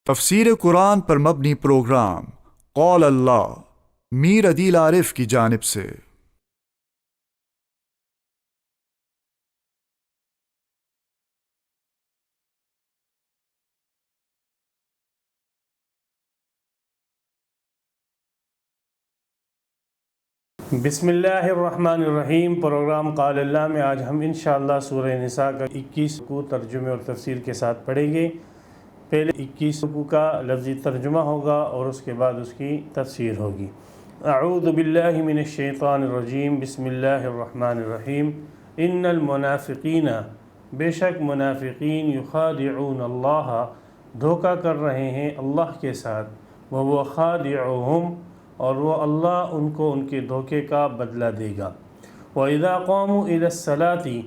تفسیر قرآن پر مبنی پروگرام قول اللہ میر عدیل عارف کی جانب سے۔ بسم اللہ الرحمن الرحیم۔ پروگرام قال اللہ میں آج ہم انشاءاللہ سورہ نساء کا 21 رکوع ترجمے اور تفسیر کے ساتھ پڑھیں گے۔ پہلے 21 رکوع کا لفظی ترجمہ ہوگا اور اس کے بعد اس کی تفسیر ہوگی۔ اعوذ باللہ من الشیطان الرجیم، بسم اللہ الرحمن الرحیم۔ ان المنافقین، بے شک منافقین، یخادعون اللہ، دھوکہ کر رہے ہیں اللہ کے ساتھ، وہو خادعہم، اور وہ اللہ ان کو ان کے دھوکے کا بدلہ دے گا۔ وَإِذَا قَامُوا إِلَى الصَّلَاةِ،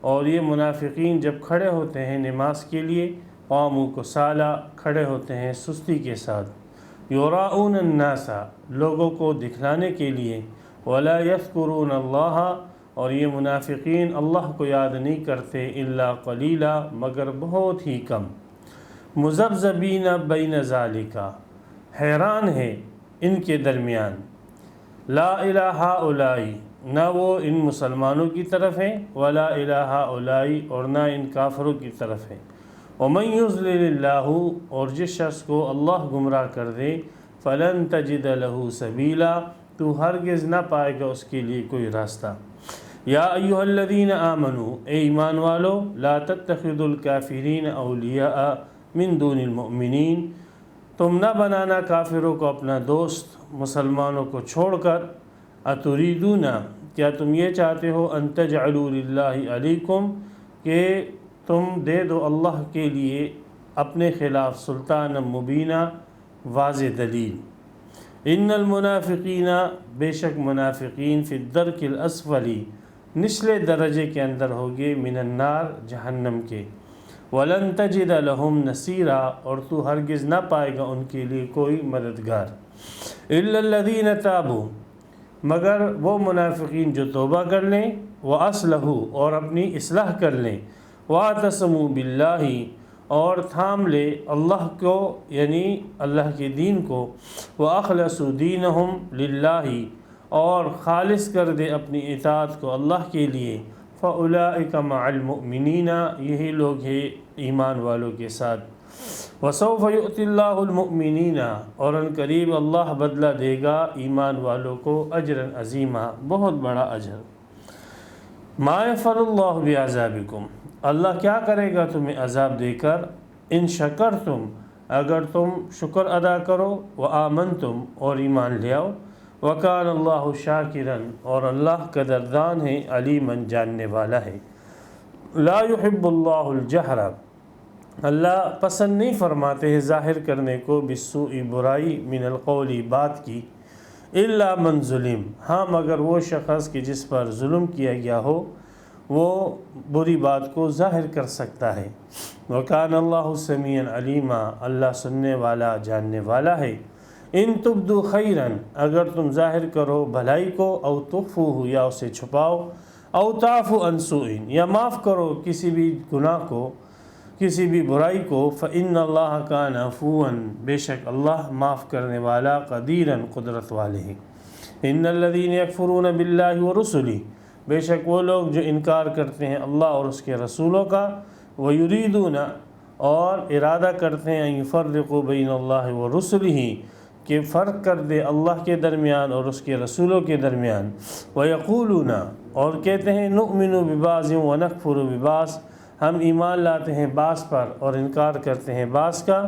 اور یہ منافقین جب کھڑے ہوتے ہیں نماز کے لیے، قاموا کسالى، کھڑے ہوتے ہیں سستی کے ساتھ، یراؤون الناس، لوگوں کو دکھلانے کے لیے، ولا یذکرون اللہ، اور یہ منافقین اللہ کو یاد نہیں کرتے، الا قلیلا، مگر بہت ہی کم، مذبذبین بین ذالک، حیران ہے ان کے درمیان، لا الہ ہؤلاء، نہ وہ ان مسلمانوں کی طرف ہیں، ولا الہ ہؤلاء، اور نہ ان کافروں کی طرف ہیں، ومن یضلل اللہ، اور جس شخص کو اللہ گمراہ کر دے، فلن تجد له سبیلا، تو ہرگز نہ پائے گا اس کے لیے کوئی راستہ۔ یا ایھا الذین آمنوا، اے ایمان والو، لا تتخذوا الکافرین اولیاء من دون المؤمنین، تم نہ بنانا کافروں کو اپنا دوست مسلمانوں کو چھوڑ کر، اتریدون، کیا تم یہ چاہتے ہو، ان تجعلوا للہ علیکم، کہ تم دے دو اللہ کے لیے اپنے خلاف سلطان مبینہ، واضح دلیل۔ ان المنافقین، بے شک منافقین، فی الدرک الاسفل، نچلے درجے کے اندر ہوگے، من النار، جہنم کے، وَلَن تَجِدَ لَهُمْ نَصِيرًا، اور تو ہرگز نہ پائے گا ان کے لیے کوئی مددگار۔ إِلَّا الَّذِينَ تَابُوا، مگر وہ منافقین جو توبہ کر لیں، وَأَصْلَحُوا، اور اپنی اصلاح کر لیں، وَاعْتَصَمُوا بِاللَّهِ، اور تھام لے اللہ کو، یعنی اللہ کے دین کو، وَأَخْلَصُوا دِينَهُمْ لِلَّهِ، اور خالص کر دے اپنی اطاعت کو اللہ کے لیے، فَأُولَئِكَ مَعَ الْمُؤْمِنِينَ، یہی لوگ ہیں ایمان والوں کے ساتھ۔ وَسَوْفَ يُؤْتِ اللَّهُ الْمُؤْمِنِينَ، اور ان قریب اللہ بدلہ دے گا ایمان والوں کو، اجرا عظیما، بہت بڑا اجر۔ مَا يَفْعَلُ اللَّهُ بِعَذَابِكُمْ، اللہ کیا کرے گا تمہیں عذاب دے کر، ان شکرتم، اگر تم شکر ادا کرو، وآمنتم، اور ایمان لے آؤ، وَكَانَ اللَّهُ شَاكِرًا، اور اللہ قدردان ہے، علیمًا، جاننے والا ہے۔ لا يحب اللہ الجہر، اللہ پسند نہیں فرماتے ہیں ظاہر کرنے کو، بالسوء، برائی، من القول، بات کی، الا من ظلم، ہاں مگر وہ شخص کہ جس پر ظلم کیا گیا ہو، وہ بری بات کو ظاہر کر سکتا ہے۔ وَكَانَ اللَّهُ سَمِيعًا عَلِيمًا، اللہ سننے والا، جاننے والا ہے۔ ان تبدو خیراً، اگر تم ظاہر کرو بھلائی کو، او تخفوہ، یا اسے چھپاؤ، او تعفو عن سوء، یا معاف کرو کسی بھی گناہ کو، کسی بھی برائی کو، فإن اللہ کان عفواً، بے شک اللہ معاف کرنے والا، قدیراً، قدرت والے ہیں۔ ان الذین یکفرون باللہ ورسلہ، بے شک وہ لوگ جو انکار کرتے ہیں اللہ اور اس کے رسولوں کا، ویریدون، اور ارادہ کرتے ہیں، ان یفرقوا بین اللہ ورسلہ، کہ فرق کر دے اللہ کے درمیان اور اس کے رسولوں کے درمیان، وَيَقُولُونَ، اور کہتے ہیں، نُؤْمِنُ بِبَعْضٍ وَنَكْفُرُ بِبَعْضٍ، ہم ایمان لاتے ہیں بعض پر اور انکار کرتے ہیں بعض کا،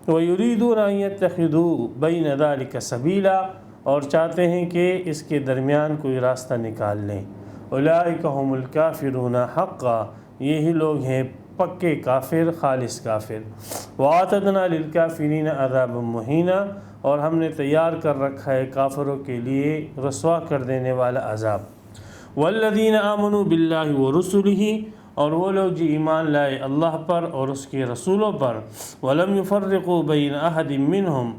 وَيُرِيدُونَ أَن يَتَّخِذُوا بَيْنَ ذَلِكَ سَبِيلًا، اور چاہتے ہیں کہ اس کے درمیان کوئی راستہ نکال لیں۔ أُولَئِكَ هُمُ الْكَافِرُونَ حَقًّا، یہی لوگ ہیں پکے کافر، خالص کافر۔ وَأَعْتَدْنَا لِلْكَافِرِينَ عَذَابًا مُهِينًا، اور ہم نے تیار کر رکھا ہے کافروں کے لیے رسوا کر دینے والا عذاب۔ وَالَّذِينَ آمَنُوا بِاللَّهِ وَرُسُلِهِ، اور وہ لوگ جو ایمان لائے اللہ پر اور اس کے رسولوں پر، وَلَمْ يُفَرِّقُوا بَيْنَ أَحَدٍ مِّنْهُمْ،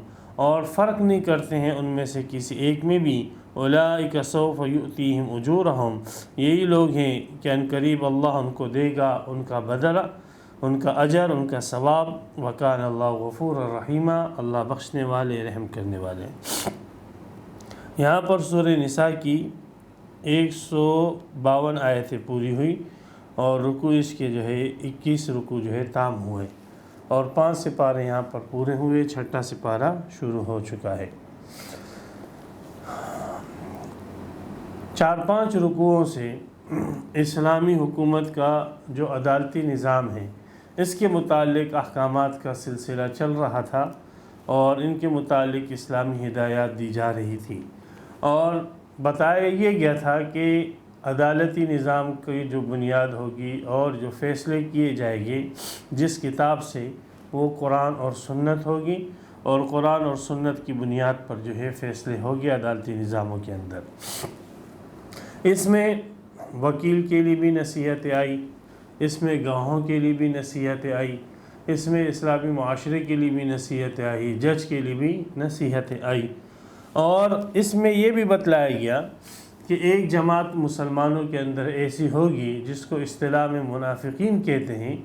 اور فرق نہیں کرتے ہیں ان میں سے کسی ایک میں بھی، أُولَئِكَ سَوْفَ يُؤْتِيهِمْ أُجُورَهُمْ، یہی لوگ ہیں کہ ان قریب اللہ ان کو دے گا ان کا بدلہ، ان کا اجر، ان کا ثواب۔ وکان اللہ غفور الرحیم، اللہ بخشنے والے، رحم کرنے والے۔ یہاں پر سورہ نساء کی 152 آیتیں پوری ہوئی، اور رکوع اس کے جو ہے 21 رکوع جو ہے تام ہوئے، اور 5 سپارے یہاں پر پورے ہوئے، 6واں سپارہ شروع ہو چکا ہے۔ 4-5 رکوعوں سے اسلامی حکومت کا جو عدالتی نظام ہے اس کے متعلق احکامات کا سلسلہ چل رہا تھا، اور ان کے متعلق اسلامی ہدایات دی جا رہی تھی، اور بتایا یہ گیا تھا کہ عدالتی نظام کی جو بنیاد ہوگی اور جو فیصلے کیے جائیں گے جس کتاب سے، وہ قرآن اور سنت ہوگی، اور قرآن اور سنت کی بنیاد پر جو ہے فیصلے ہوگی عدالتی نظاموں کے اندر۔ اس میں وکیل کے لیے بھی نصیحتیں آئی، اس میں گواہوں کے لیے بھی نصیحتیں آئی، اس میں اسلامی معاشرے کے لیے بھی نصیحتیں آئی، جج کے لیے بھی نصیحتیں آئی، اور اس میں یہ بھی بتلایا گیا کہ ایک جماعت مسلمانوں کے اندر ایسی ہوگی جس کو اصطلاح میں منافقین کہتے ہیں،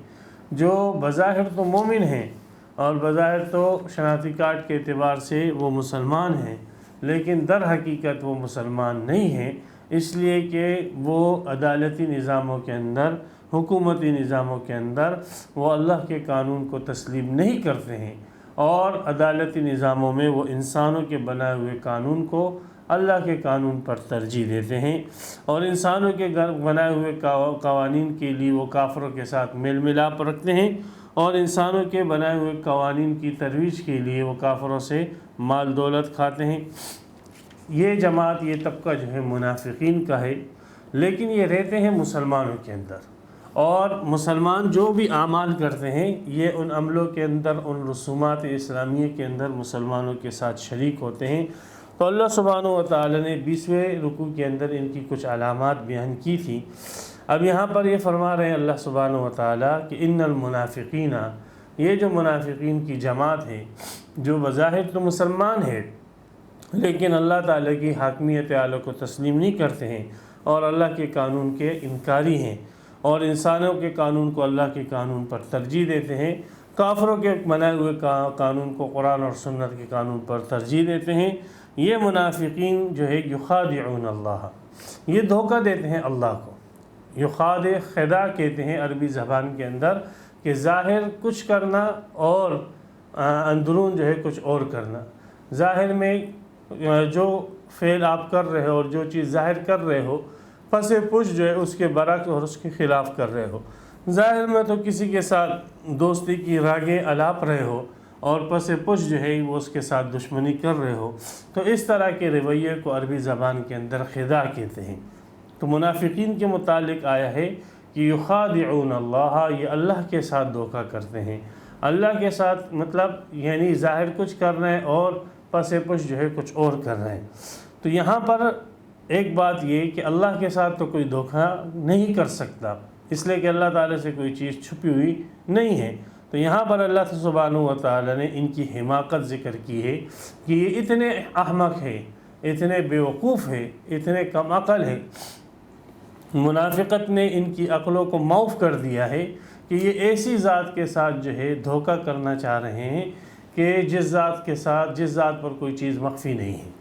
جو بظاہر تو مومن ہیں اور بظاہر تو شناختی کارڈ کے اعتبار سے وہ مسلمان ہیں، لیکن در حقیقت وہ مسلمان نہیں ہیں، اس لیے کہ وہ عدالتی نظاموں کے اندر، حکومتی نظاموں کے اندر وہ اللہ کے قانون کو تسلیم نہیں کرتے ہیں، اور عدالتی نظاموں میں وہ انسانوں کے بنائے ہوئے قانون کو اللہ کے قانون پر ترجیح دیتے ہیں، اور انسانوں کے بنائے ہوئے قوانین کے لیے وہ کافروں کے ساتھ میل ملاپ رکھتے ہیں، اور انسانوں کے بنائے ہوئے قوانین کی ترویج کے لیے وہ کافروں سے مال دولت کھاتے ہیں۔ یہ جماعت، یہ طبقہ جو ہے منافقین کا ہے، لیکن یہ رہتے ہیں مسلمانوں کے اندر، اور مسلمان جو بھی اعمال کرتے ہیں یہ ان عملوں کے اندر، ان رسومات اسلامیہ کے اندر مسلمانوں کے ساتھ شریک ہوتے ہیں۔ تو اللہ سبحانہ و تعالی نے 20ویں رکوع کے اندر ان کی کچھ علامات بیان کی تھی۔ اب یہاں پر یہ فرما رہے ہیں اللہ سبحانہ و تعالی کہ ان المنافقین، یہ جو منافقین کی جماعت ہے جو بظاہر تو مسلمان ہے لیکن اللہ تعالیٰ کی حاکمیت اعلیٰ کو تسلیم نہیں کرتے ہیں، اور اللہ کے قانون کے انکاری ہیں، اور انسانوں کے قانون کو اللہ کے قانون پر ترجیح دیتے ہیں، کافروں کے بنائے ہوئے قانون کو قرآن اور سنت کے قانون پر ترجیح دیتے ہیں۔ یہ منافقین جو ہے یخادعون اللہ، یہ دھوکہ دیتے ہیں اللہ کو۔ یخادع، خداع کہتے ہیں عربی زبان کے اندر، کہ ظاہر کچھ کرنا اور اندرون جو ہے کچھ اور کرنا۔ ظاہر میں جو فعل آپ کر رہے ہو اور جو چیز ظاہر کر رہے ہو، پس پشت جو ہے اس کے برعکس اور اس کے خلاف کر رہے ہو۔ ظاہر میں تو کسی کے ساتھ دوستی کی راگیں الاپ رہے ہو، اور پس پشت جو ہے وہ اس کے ساتھ دشمنی کر رہے ہو، تو اس طرح کے رویے کو عربی زبان کے اندر خداع کہتے ہیں۔ تو منافقین کے متعلق آیا ہے کہ یخادعون اللہ، یہ اللہ کے ساتھ دھوکہ کرتے ہیں۔ اللہ کے ساتھ مطلب یعنی ظاہر کچھ کر رہے ہیں اور پس پشت جو ہے کچھ اور کر رہے ہیں۔ تو یہاں پر ایک بات یہ کہ اللہ کے ساتھ تو کوئی دھوکہ نہیں کر سکتا، اس لیے کہ اللہ تعالیٰ سے کوئی چیز چھپی ہوئی نہیں ہے۔ تو یہاں پر اللہ سبحانہ و تعالیٰ نے ان کی حماقت ذکر کی ہے کہ یہ اتنے احمق ہے، اتنے بیوقوف ہے، اتنے کم عقل ہے۔ منافقت نے ان کی عقلوں کو معاف کر دیا ہے کہ یہ ایسی ذات کے ساتھ جو ہے دھوکہ کرنا چاہ رہے ہیں کہ جس ذات پر کوئی چیز مخفی نہیں ہے۔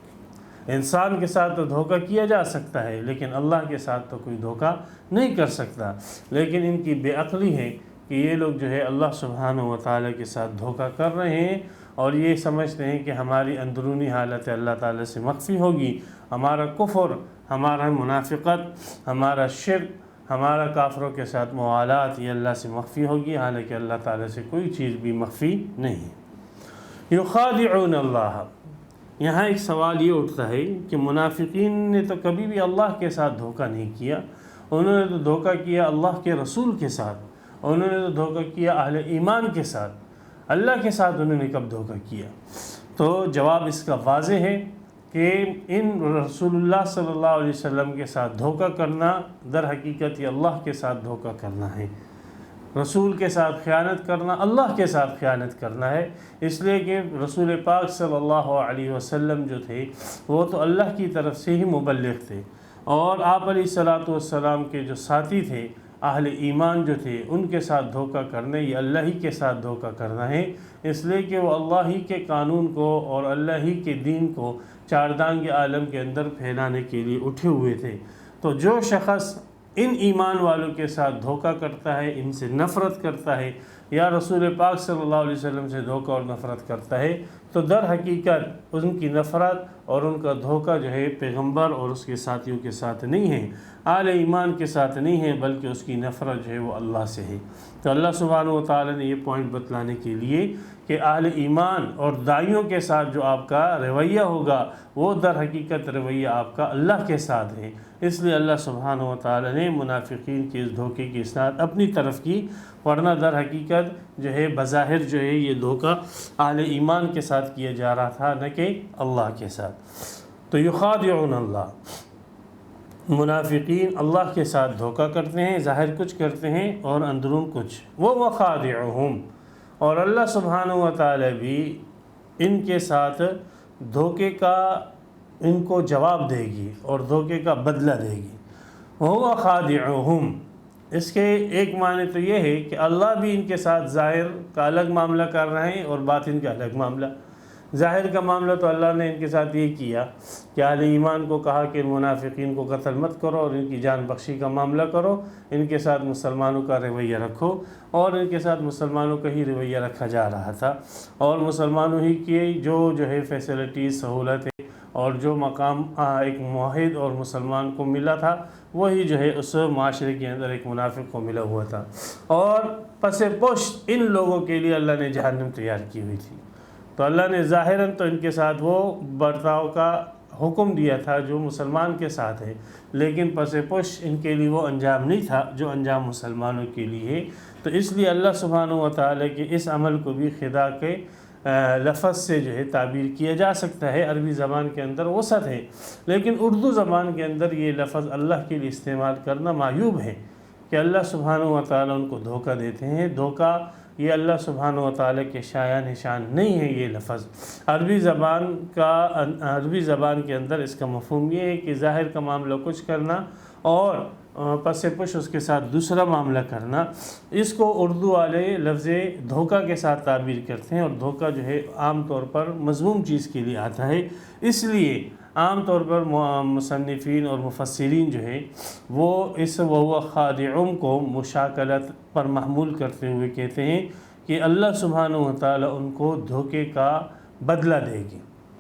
انسان کے ساتھ تو دھوکہ کیا جا سکتا ہے، لیکن اللہ کے ساتھ تو کوئی دھوکہ نہیں کر سکتا۔ لیکن ان کی بے عقلی ہے کہ یہ لوگ جو ہے اللہ سبحانہ و تعالیٰ کے ساتھ دھوکہ کر رہے ہیں، اور یہ سمجھتے ہیں کہ ہماری اندرونی حالت اللہ تعالیٰ سے مخفی ہوگی، ہمارا کفر، ہمارا منافقت، ہمارا شرک، ہمارا کافروں کے ساتھ موالات یہ اللہ سے مخفی ہوگی، حالانکہ اللہ تعالیٰ سے کوئی چیز بھی مخفی نہیں۔ یخادعون اللہ، یہاں ایک سوال یہ اٹھتا ہے کہ منافقین نے تو کبھی بھی اللہ کے ساتھ دھوکہ نہیں کیا، انہوں نے تو دھوکہ کیا اللہ کے رسول کے ساتھ، انہوں نے تو دھوکہ کیا اہل ایمان کے ساتھ، اللہ کے ساتھ انہوں نے کب دھوکہ کیا؟ تو جواب اس کا واضح ہے کہ ان رسول اللہ صلی اللہ علیہ وسلم کے ساتھ دھوکہ کرنا در حقیقت یہ اللہ کے ساتھ دھوکہ کرنا ہے۔ رسول کے ساتھ خیانت کرنا اللہ کے ساتھ خیانت کرنا ہے، اس لیے کہ رسول پاک صلی اللہ علیہ وسلم جو تھے وہ تو اللہ کی طرف سے ہی مبلغ تھے، اور آپ علیہ الصلوۃ والسلام کے جو ساتھی تھے اہل ایمان جو تھے ان کے ساتھ دھوکہ کرنا یہ اللہ ہی کے ساتھ دھوکہ کرنا ہے، اس لیے کہ وہ اللہ ہی کے قانون کو اور اللہ ہی کے دین کو چاردانگ عالم کے اندر پھیلانے کے لیے اٹھے ہوئے تھے۔ تو جو شخص ان ایمان والوں کے ساتھ دھوکہ کرتا ہے، ان سے نفرت کرتا ہے، یا رسول پاک صلی اللہ علیہ وسلم سے دھوکہ اور نفرت کرتا ہے، تو در حقیقت ان کی نفرت اور ان کا دھوکہ جو ہے پیغمبر اور اس کے ساتھیوں کے ساتھ نہیں ہے، اہل ایمان کے ساتھ نہیں ہے، بلکہ اس کی نفرت جو ہے وہ اللہ سے ہے۔ تو اللہ سبحانہ و تعالی نے یہ پوائنٹ بتلانے کے لیے کہ اہل ایمان اور داعیوں کے ساتھ جو آپ کا رویہ ہوگا وہ در حقیقت رویہ آپ کا اللہ کے ساتھ ہے، اس لیے اللہ سبحانہ و تعالی نے منافقین کے اس دھوکے کی اصلاح اپنی طرف کی، ورنہ در حقیقت جو ہے بظاہر جو ہے یہ دھوکہ اہل ایمان کے ساتھ کیا جا رہا تھا، نہ کہ اللہ کے ساتھ۔ تو یخادعون اللہ، منافقین اللہ کے ساتھ دھوکہ کرتے ہیں، ظاہر کچھ کرتے ہیں اور اندرون کچھ، وہ خادعہم، اور اللہ سبحانہ و تعالی بھی ان کے ساتھ دھوکے کا ان کو جواب دے گی اور دھوکے کا بدلہ دے گی۔ وہ خادعہم، اس کے ایک معنی تو یہ ہے کہ اللہ بھی ان کے ساتھ ظاہر کا الگ معاملہ کر رہے ہیں اور باطن کا الگ معاملہ۔ ظاہر کا معاملہ تو اللہ نے ان کے ساتھ یہ کیا کہ اہل ایمان کو کہا کہ ان منافقین کو قتل مت کرو اور ان کی جان بخشی کا معاملہ کرو، ان کے ساتھ مسلمانوں کا رویہ رکھو، اور ان کے ساتھ مسلمانوں کا ہی رویہ رکھا جا رہا تھا، اور مسلمانوں ہی کی جو ہے فیسلٹیز، سہولتیں اور جو مقام ایک موحد اور مسلمان کو ملا تھا وہی جو ہے اس معاشرے کے اندر ایک منافق کو ملا ہوا تھا، اور پس پشت ان لوگوں کے لیے اللہ نے جہنم تیار کی ہوئی تھی۔ تو اللہ نے ظاہراً تو ان کے ساتھ وہ برتاؤ کا حکم دیا تھا جو مسلمان کے ساتھ ہے، لیکن پس پشت ان کے لیے وہ انجام نہیں تھا جو انجام مسلمانوں کے لیے ہے۔ تو اس لیے اللہ سبحانہ و تعالیٰ کے اس عمل کو بھی خدا کے لفظ سے جو ہے تعبیر کیا جا سکتا ہے۔ عربی زبان کے اندر وسعت ہے، لیکن اردو زبان کے اندر یہ لفظ اللہ کے لیے استعمال کرنا معیوب ہے کہ اللہ سبحانہ و تعالیٰ ان کو دھوکہ دیتے ہیں۔ دھوکہ یہ اللہ سبحانہ و تعالیٰ کے شایع نشان نہیں ہے یہ لفظ۔ عربی زبان کے اندر اس کا مفہوم یہ ہے کہ ظاہر کا معاملہ کچھ کرنا اور پس پش اس کے ساتھ دوسرا معاملہ کرنا، اس کو اردو والے لفظ دھوکہ کے ساتھ تعبیر کرتے ہیں، اور دھوکہ جو ہے عام طور پر مذموم چیز کے لیے آتا ہے۔ اس لیے عام طور پر مصنفین اور مفسرین جو ہے وہ اس وَهُوَ خَادِعُهُمْ کو مشاکلت پر محمول کرتے ہوئے کہتے ہیں کہ اللہ سبحانہ و تعالیٰ ان کو دھوکے کا بدلہ دے گی۔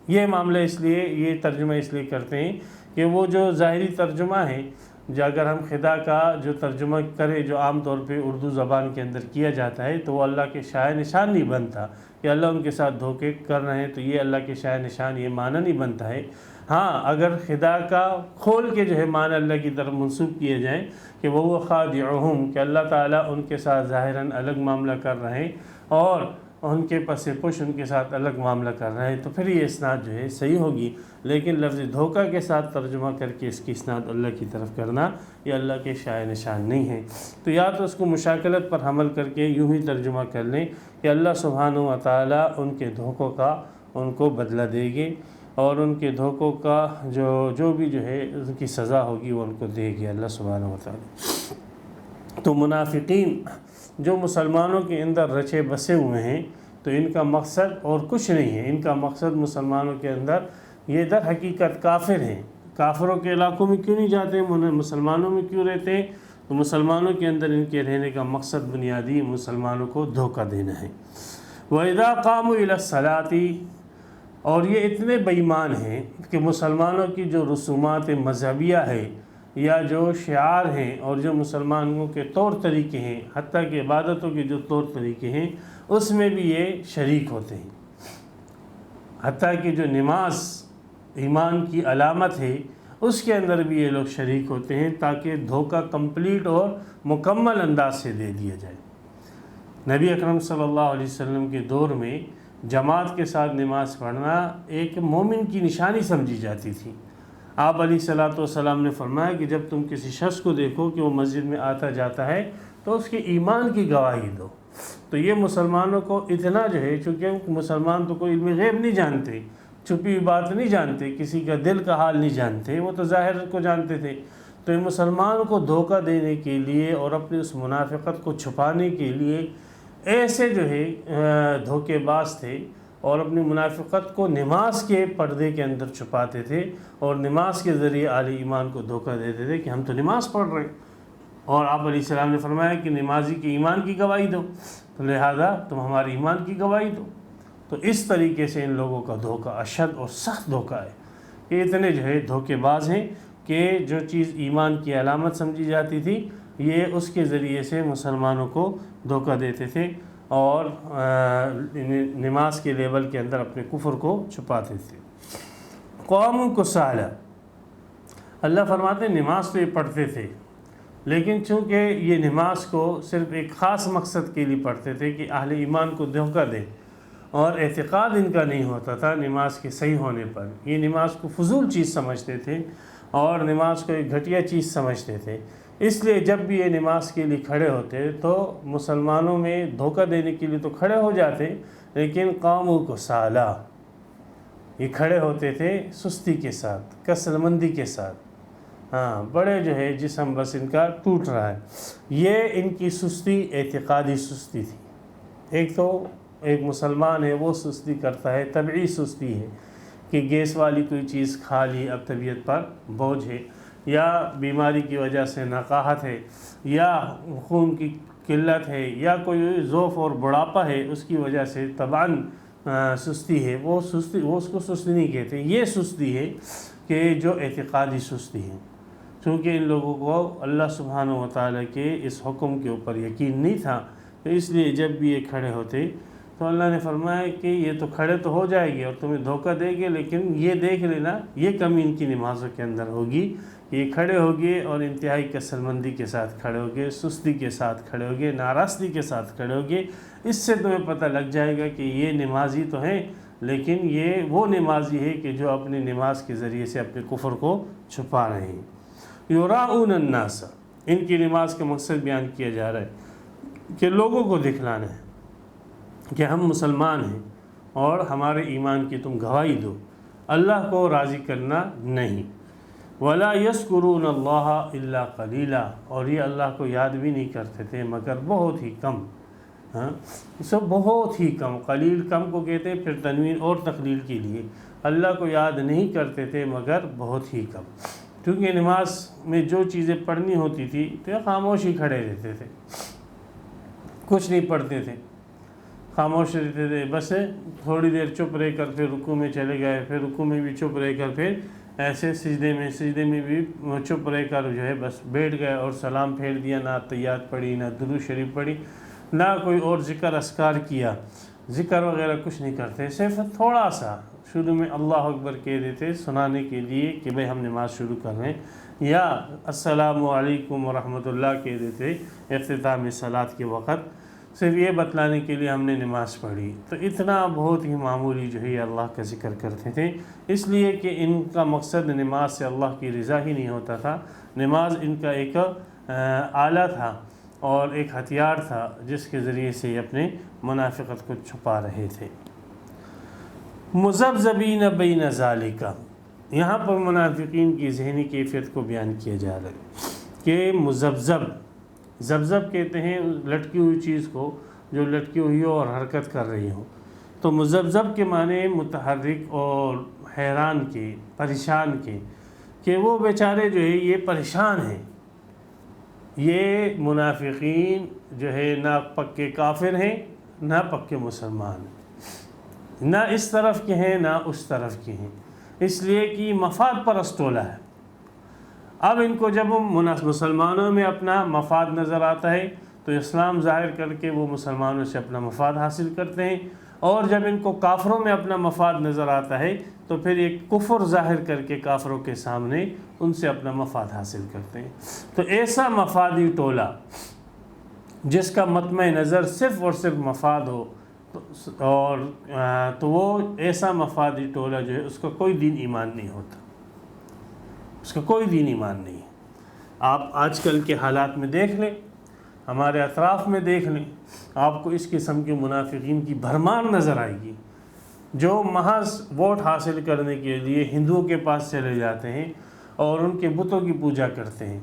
یہ معاملہ اس لیے، یہ ترجمہ اس لیے کرتے ہیں کہ وہ جو ظاہری ترجمہ ہے، جو اگر ہم خدا کا جو ترجمہ کرے جو عام طور پہ اردو زبان کے اندر کیا جاتا ہے تو وہ اللہ کے شایع نشان نہیں بنتا کہ اللہ ان کے ساتھ دھوکے کر رہے ہیں، تو یہ اللہ کے شایع نشان یہ معنی نہیں بنتا ہے۔ ہاں، اگر خدا کا کھول کے جو ہے معنی اللہ کی طرف منسوب کیے جائیں کہ وہ خادعہم، کہ اللہ تعالیٰ ان کے ساتھ ظاہراً الگ معاملہ کر رہے ہیں اور ان کے پس پش ان کے ساتھ الگ معاملہ کر رہے ہیں، تو پھر یہ اسناد جو ہے صحیح ہوگی۔ لیکن لفظ دھوکہ کے ساتھ ترجمہ کر کے اس کی اسناد اللہ کی طرف کرنا یہ اللہ کے شایع نشان نہیں ہے۔ تو یا تو اس کو مشاکلت پر حمل کر کے یوں ہی ترجمہ کر لیں کہ اللہ سبحانہ و تعالیٰ ان کے دھوکوں کا ان کو بدلہ دے گی، اور ان کے دھوکوں کا جو بھی جو ہے ان کی سزا ہوگی وہ ان کو دے گی اللہ سبحانہ و تعالیٰ۔ تو منافقین جو مسلمانوں کے اندر رچے بسے ہوئے ہیں، تو ان کا مقصد اور کچھ نہیں ہے، ان کا مقصد مسلمانوں کے اندر یہ در حقیقت کافر ہیں۔ کافروں کے علاقوں میں کیوں نہیں جاتے، مسلمانوں میں کیوں رہتے ہیں؟ تو مسلمانوں کے اندر ان کے رہنے کا مقصد بنیادی مسلمانوں کو دھوکہ دینا ہے۔ وَإِذَا قَامُوا إِلَى الصَّلَاةِ، اور یہ اتنے بے ایمان ہیں کہ مسلمانوں کی جو رسومات مذہبیہ ہے یا جو شعار ہیں اور جو مسلمانوں کے طور طریقے ہیں، حتیٰ کہ عبادتوں کے جو طور طریقے ہیں اس میں بھی یہ شریک ہوتے ہیں۔ حتیٰ کہ جو نماز ایمان کی علامت ہے اس کے اندر بھی یہ لوگ شریک ہوتے ہیں تاکہ دھوکہ کمپلیٹ اور مکمل انداز سے دے دیا جائے۔ نبی اکرم صلی اللہ علیہ وسلم کے دور میں جماعت کے ساتھ نماز پڑھنا ایک مومن کی نشانی سمجھی جاتی تھی۔ آپ علیہ الصلوۃ والسلام نے فرمایا کہ جب تم کسی شخص کو دیکھو کہ وہ مسجد میں آتا جاتا ہے تو اس کے ایمان کی گواہی دو۔ تو یہ مسلمانوں کو اتنا جو ہے، چونکہ مسلمان تو کوئی علم غیب نہیں جانتے، چھپی ہوئی بات نہیں جانتے، کسی کا دل کا حال نہیں جانتے، وہ تو ظاہر کو جانتے تھے، تو یہ مسلمان کو دھوکہ دینے کے لیے اور اپنی اس منافقت کو چھپانے کے لیے ایسے جو ہے دھوکے باز تھے، اور اپنی منافقت کو نماز کے پردے کے اندر چھپاتے تھے، اور نماز کے ذریعے اہل ایمان کو دھوکہ دیتے تھے کہ ہم تو نماز پڑھ رہے ہیں، اور آپ علیہ السلام نے فرمایا کہ نمازی کے ایمان کی گواہی دو، تو لہذا تم ہمارے ایمان کی گواہی دو۔ تو اس طریقے سے ان لوگوں کا دھوکہ اشد اور سخت دھوکہ ہے، یہ اتنے جو ہے دھوکے باز ہیں کہ جو چیز ایمان کی علامت سمجھی جاتی تھی، یہ اس کے ذریعے سے مسلمانوں کو دھوکہ دیتے تھے، اور نماز کے لیول کے اندر اپنے کفر کو چھپاتے تھے۔ قوم کو سالہ، اللہ فرماتے ہیں نماز تو یہ پڑھتے تھے، لیکن چونکہ یہ نماز کو صرف ایک خاص مقصد کے لیے پڑھتے تھے کہ اہل ایمان کو دھوکہ دیں، اور اعتقاد ان کا نہیں ہوتا تھا نماز کے صحیح ہونے پر، یہ نماز کو فضول چیز سمجھتے تھے اور نماز کو ایک گھٹیا چیز سمجھتے تھے، اس لیے جب بھی یہ نماز کے لیے کھڑے ہوتے تو مسلمانوں میں دھوکہ دینے کے لیے تو کھڑے ہو جاتے، لیکن قوموں کو سالہ، یہ کھڑے ہوتے تھے سستی کے ساتھ، کسل مندی کے ساتھ، بڑے جو ہے جسم بس ان کا ٹوٹ رہا ہے۔ یہ ان کی سستی اعتقادی سستی تھی۔ ایک تو ایک مسلمان ہے وہ سستی کرتا ہے، طبعی سستی ہے کہ گیس والی کوئی چیز کھا لی اب طبیعت پر بوجھ ہے، یا بیماری کی وجہ سے نقاہت ہے، یا خون کی قلت ہے، یا کوئی ضعف اور بڑھاپا ہے، اس کی وجہ سے طبعاً سستی ہے، وہ اس کو سستی نہیں کہتے، یہ سستی ہے کہ جو اعتقادی سستی ہے۔ چونکہ ان لوگوں کو اللہ سبحانہ و تعالیٰ کے اس حکم کے اوپر یقین نہیں تھا، تو اس لیے جب بھی یہ کھڑے ہوتے تو اللہ نے فرمایا کہ یہ تو کھڑے تو ہو جائے گی اور تمہیں دھوکہ دے گے، لیکن یہ دیکھ لینا یہ کمی ان کی نمازوں کے اندر ہوگی، یہ کھڑے ہوگے اور انتہائی کسل مندی کے ساتھ کھڑے ہوگے، سستی کے ساتھ کھڑے ہوگے، ناراستی کے ساتھ کھڑے ہوگے۔ اس سے تمہیں پتہ لگ جائے گا کہ یہ نمازی تو ہیں، لیکن یہ وہ نمازی ہے کہ جو اپنی نماز کے ذریعے سے اپنے کفر کو چھپا رہے ہیں۔ یراؤن الناس، ان کی نماز کا مقصد بیان کیا جا رہا ہے کہ لوگوں کو دکھلانا ہے کہ ہم مسلمان ہیں اور ہمارے ایمان کی تم گواہی دو، اللہ کو راضی کرنا نہیں۔ وَلَا يَذْكُرُونَ اللَّهَ إِلَّا قَلِيلًا، اور یہ اللہ کو یاد بھی نہیں کرتے تھے مگر بہت ہی کم، سب بہت ہی کم، قلیل کم کو کہتے ہیں، پھر تنوین اور تقلیل کے لیے، اللہ کو یاد نہیں کرتے تھے مگر بہت ہی کم، کیونکہ نماز میں جو چیزیں پڑھنی ہوتی تھی تو یہ خاموش ہی کھڑے رہتے تھے، کچھ نہیں پڑھتے تھے، خاموش رہتے تھے، بس تھوڑی دیر چپ رہ کر پھر رکوع میں چلے گئے، پھر رکوع میں بھی چپ رہ کر پھر ایسے سجدے میں بھی چپ رہ کر جو ہے بس بیٹھ گئے اور سلام پھیر دیا، نہ تحیات پڑھی، نہ درود شریف پڑھی، نہ کوئی اور ذکر اذکار کیا، ذکر وغیرہ کچھ نہیں کرتے، صرف تھوڑا سا شروع میں اللہ اکبر کہہ دیتے سنانے کے لیے کہ بھئی ہم نماز شروع کر رہے ہیں، یا السلام علیکم ورحمۃ اللہ کہہ دیتے اختتام صلاۃ کے وقت، صرف یہ بتلانے کے لیے ہم نے نماز پڑھی۔ تو اتنا بہت ہی معمولی جو ہے یہ اللہ کا ذکر کرتے تھے، اس لیے کہ ان کا مقصد نماز سے اللہ کی رضا ہی نہیں ہوتا تھا، نماز ان کا ایک آلہ تھا اور ایک ہتھیار تھا جس کے ذریعے سے یہ اپنے منافقت کو چھپا رہے تھے۔ مذبذبین بین ذالک، یہاں پر منافقین کی ذہنی کیفیت کو بیان کیا جا رہا ہے کہ ذبذب کہتے ہیں لٹکی ہوئی چیز کو جو لٹکی ہوئی ہو اور حرکت کر رہی ہو، تو مذبذب کے معنی متحرک اور حیران کے، پریشان کے، کہ وہ بیچارے جو ہے یہ پریشان ہیں، یہ منافقین جو ہے نہ پکے کافر ہیں نہ پکے مسلمان ہیں، نہ اس طرف کے ہیں نہ اس طرف کے ہیں، اس لیے کہ مفاد پرست ٹولہ ہے۔ اب ان کو جب مسلمانوں میں اپنا مفاد نظر آتا ہے تو اسلام ظاہر کر کے وہ مسلمانوں سے اپنا مفاد حاصل کرتے ہیں، اور جب ان کو کافروں میں اپنا مفاد نظر آتا ہے تو پھر ایک کفر ظاہر کر کے کافروں کے سامنے ان سے اپنا مفاد حاصل کرتے ہیں۔ تو ایسا مفادی ٹولہ جس کا مطمع نظر صرف اور صرف مفاد ہو، تو وہ ایسا مفادی ٹولہ جو ہے اس کا کوئی دین ایمان نہیں ہوتا، اس کا کوئی دین ایمان نہیں ہے۔ آپ آج کل کے حالات میں دیکھ لیں، ہمارے اطراف میں دیکھ لیں، آپ کو اس قسم کے منافقین کی بھرمار نظر آئے گی جو محض ووٹ حاصل کرنے کے لیے ہندوؤں کے پاس چلے جاتے ہیں اور ان کے بتوں کی پوجا کرتے ہیں،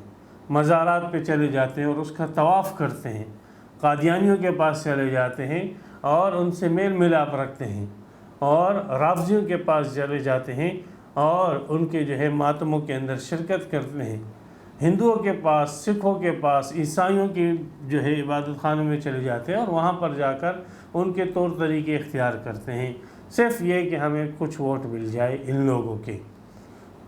مزارات پہ چلے جاتے ہیں اور اس کا طواف کرتے ہیں، قادیانیوں کے پاس چلے جاتے ہیں اور ان سے میل ملاپ رکھتے ہیں، اور رافضیوں کے پاس چلے جاتے ہیں اور ان کے جو ہے ماتموں کے اندر شرکت کرتے ہیں، ہندوؤں کے پاس، سکھوں کے پاس، عیسائیوں کی جو ہے عبادت خانوں میں چلے جاتے ہیں اور وہاں پر جا کر ان کے طور طریقے اختیار کرتے ہیں، صرف یہ کہ ہمیں کچھ ووٹ مل جائے ان لوگوں کے۔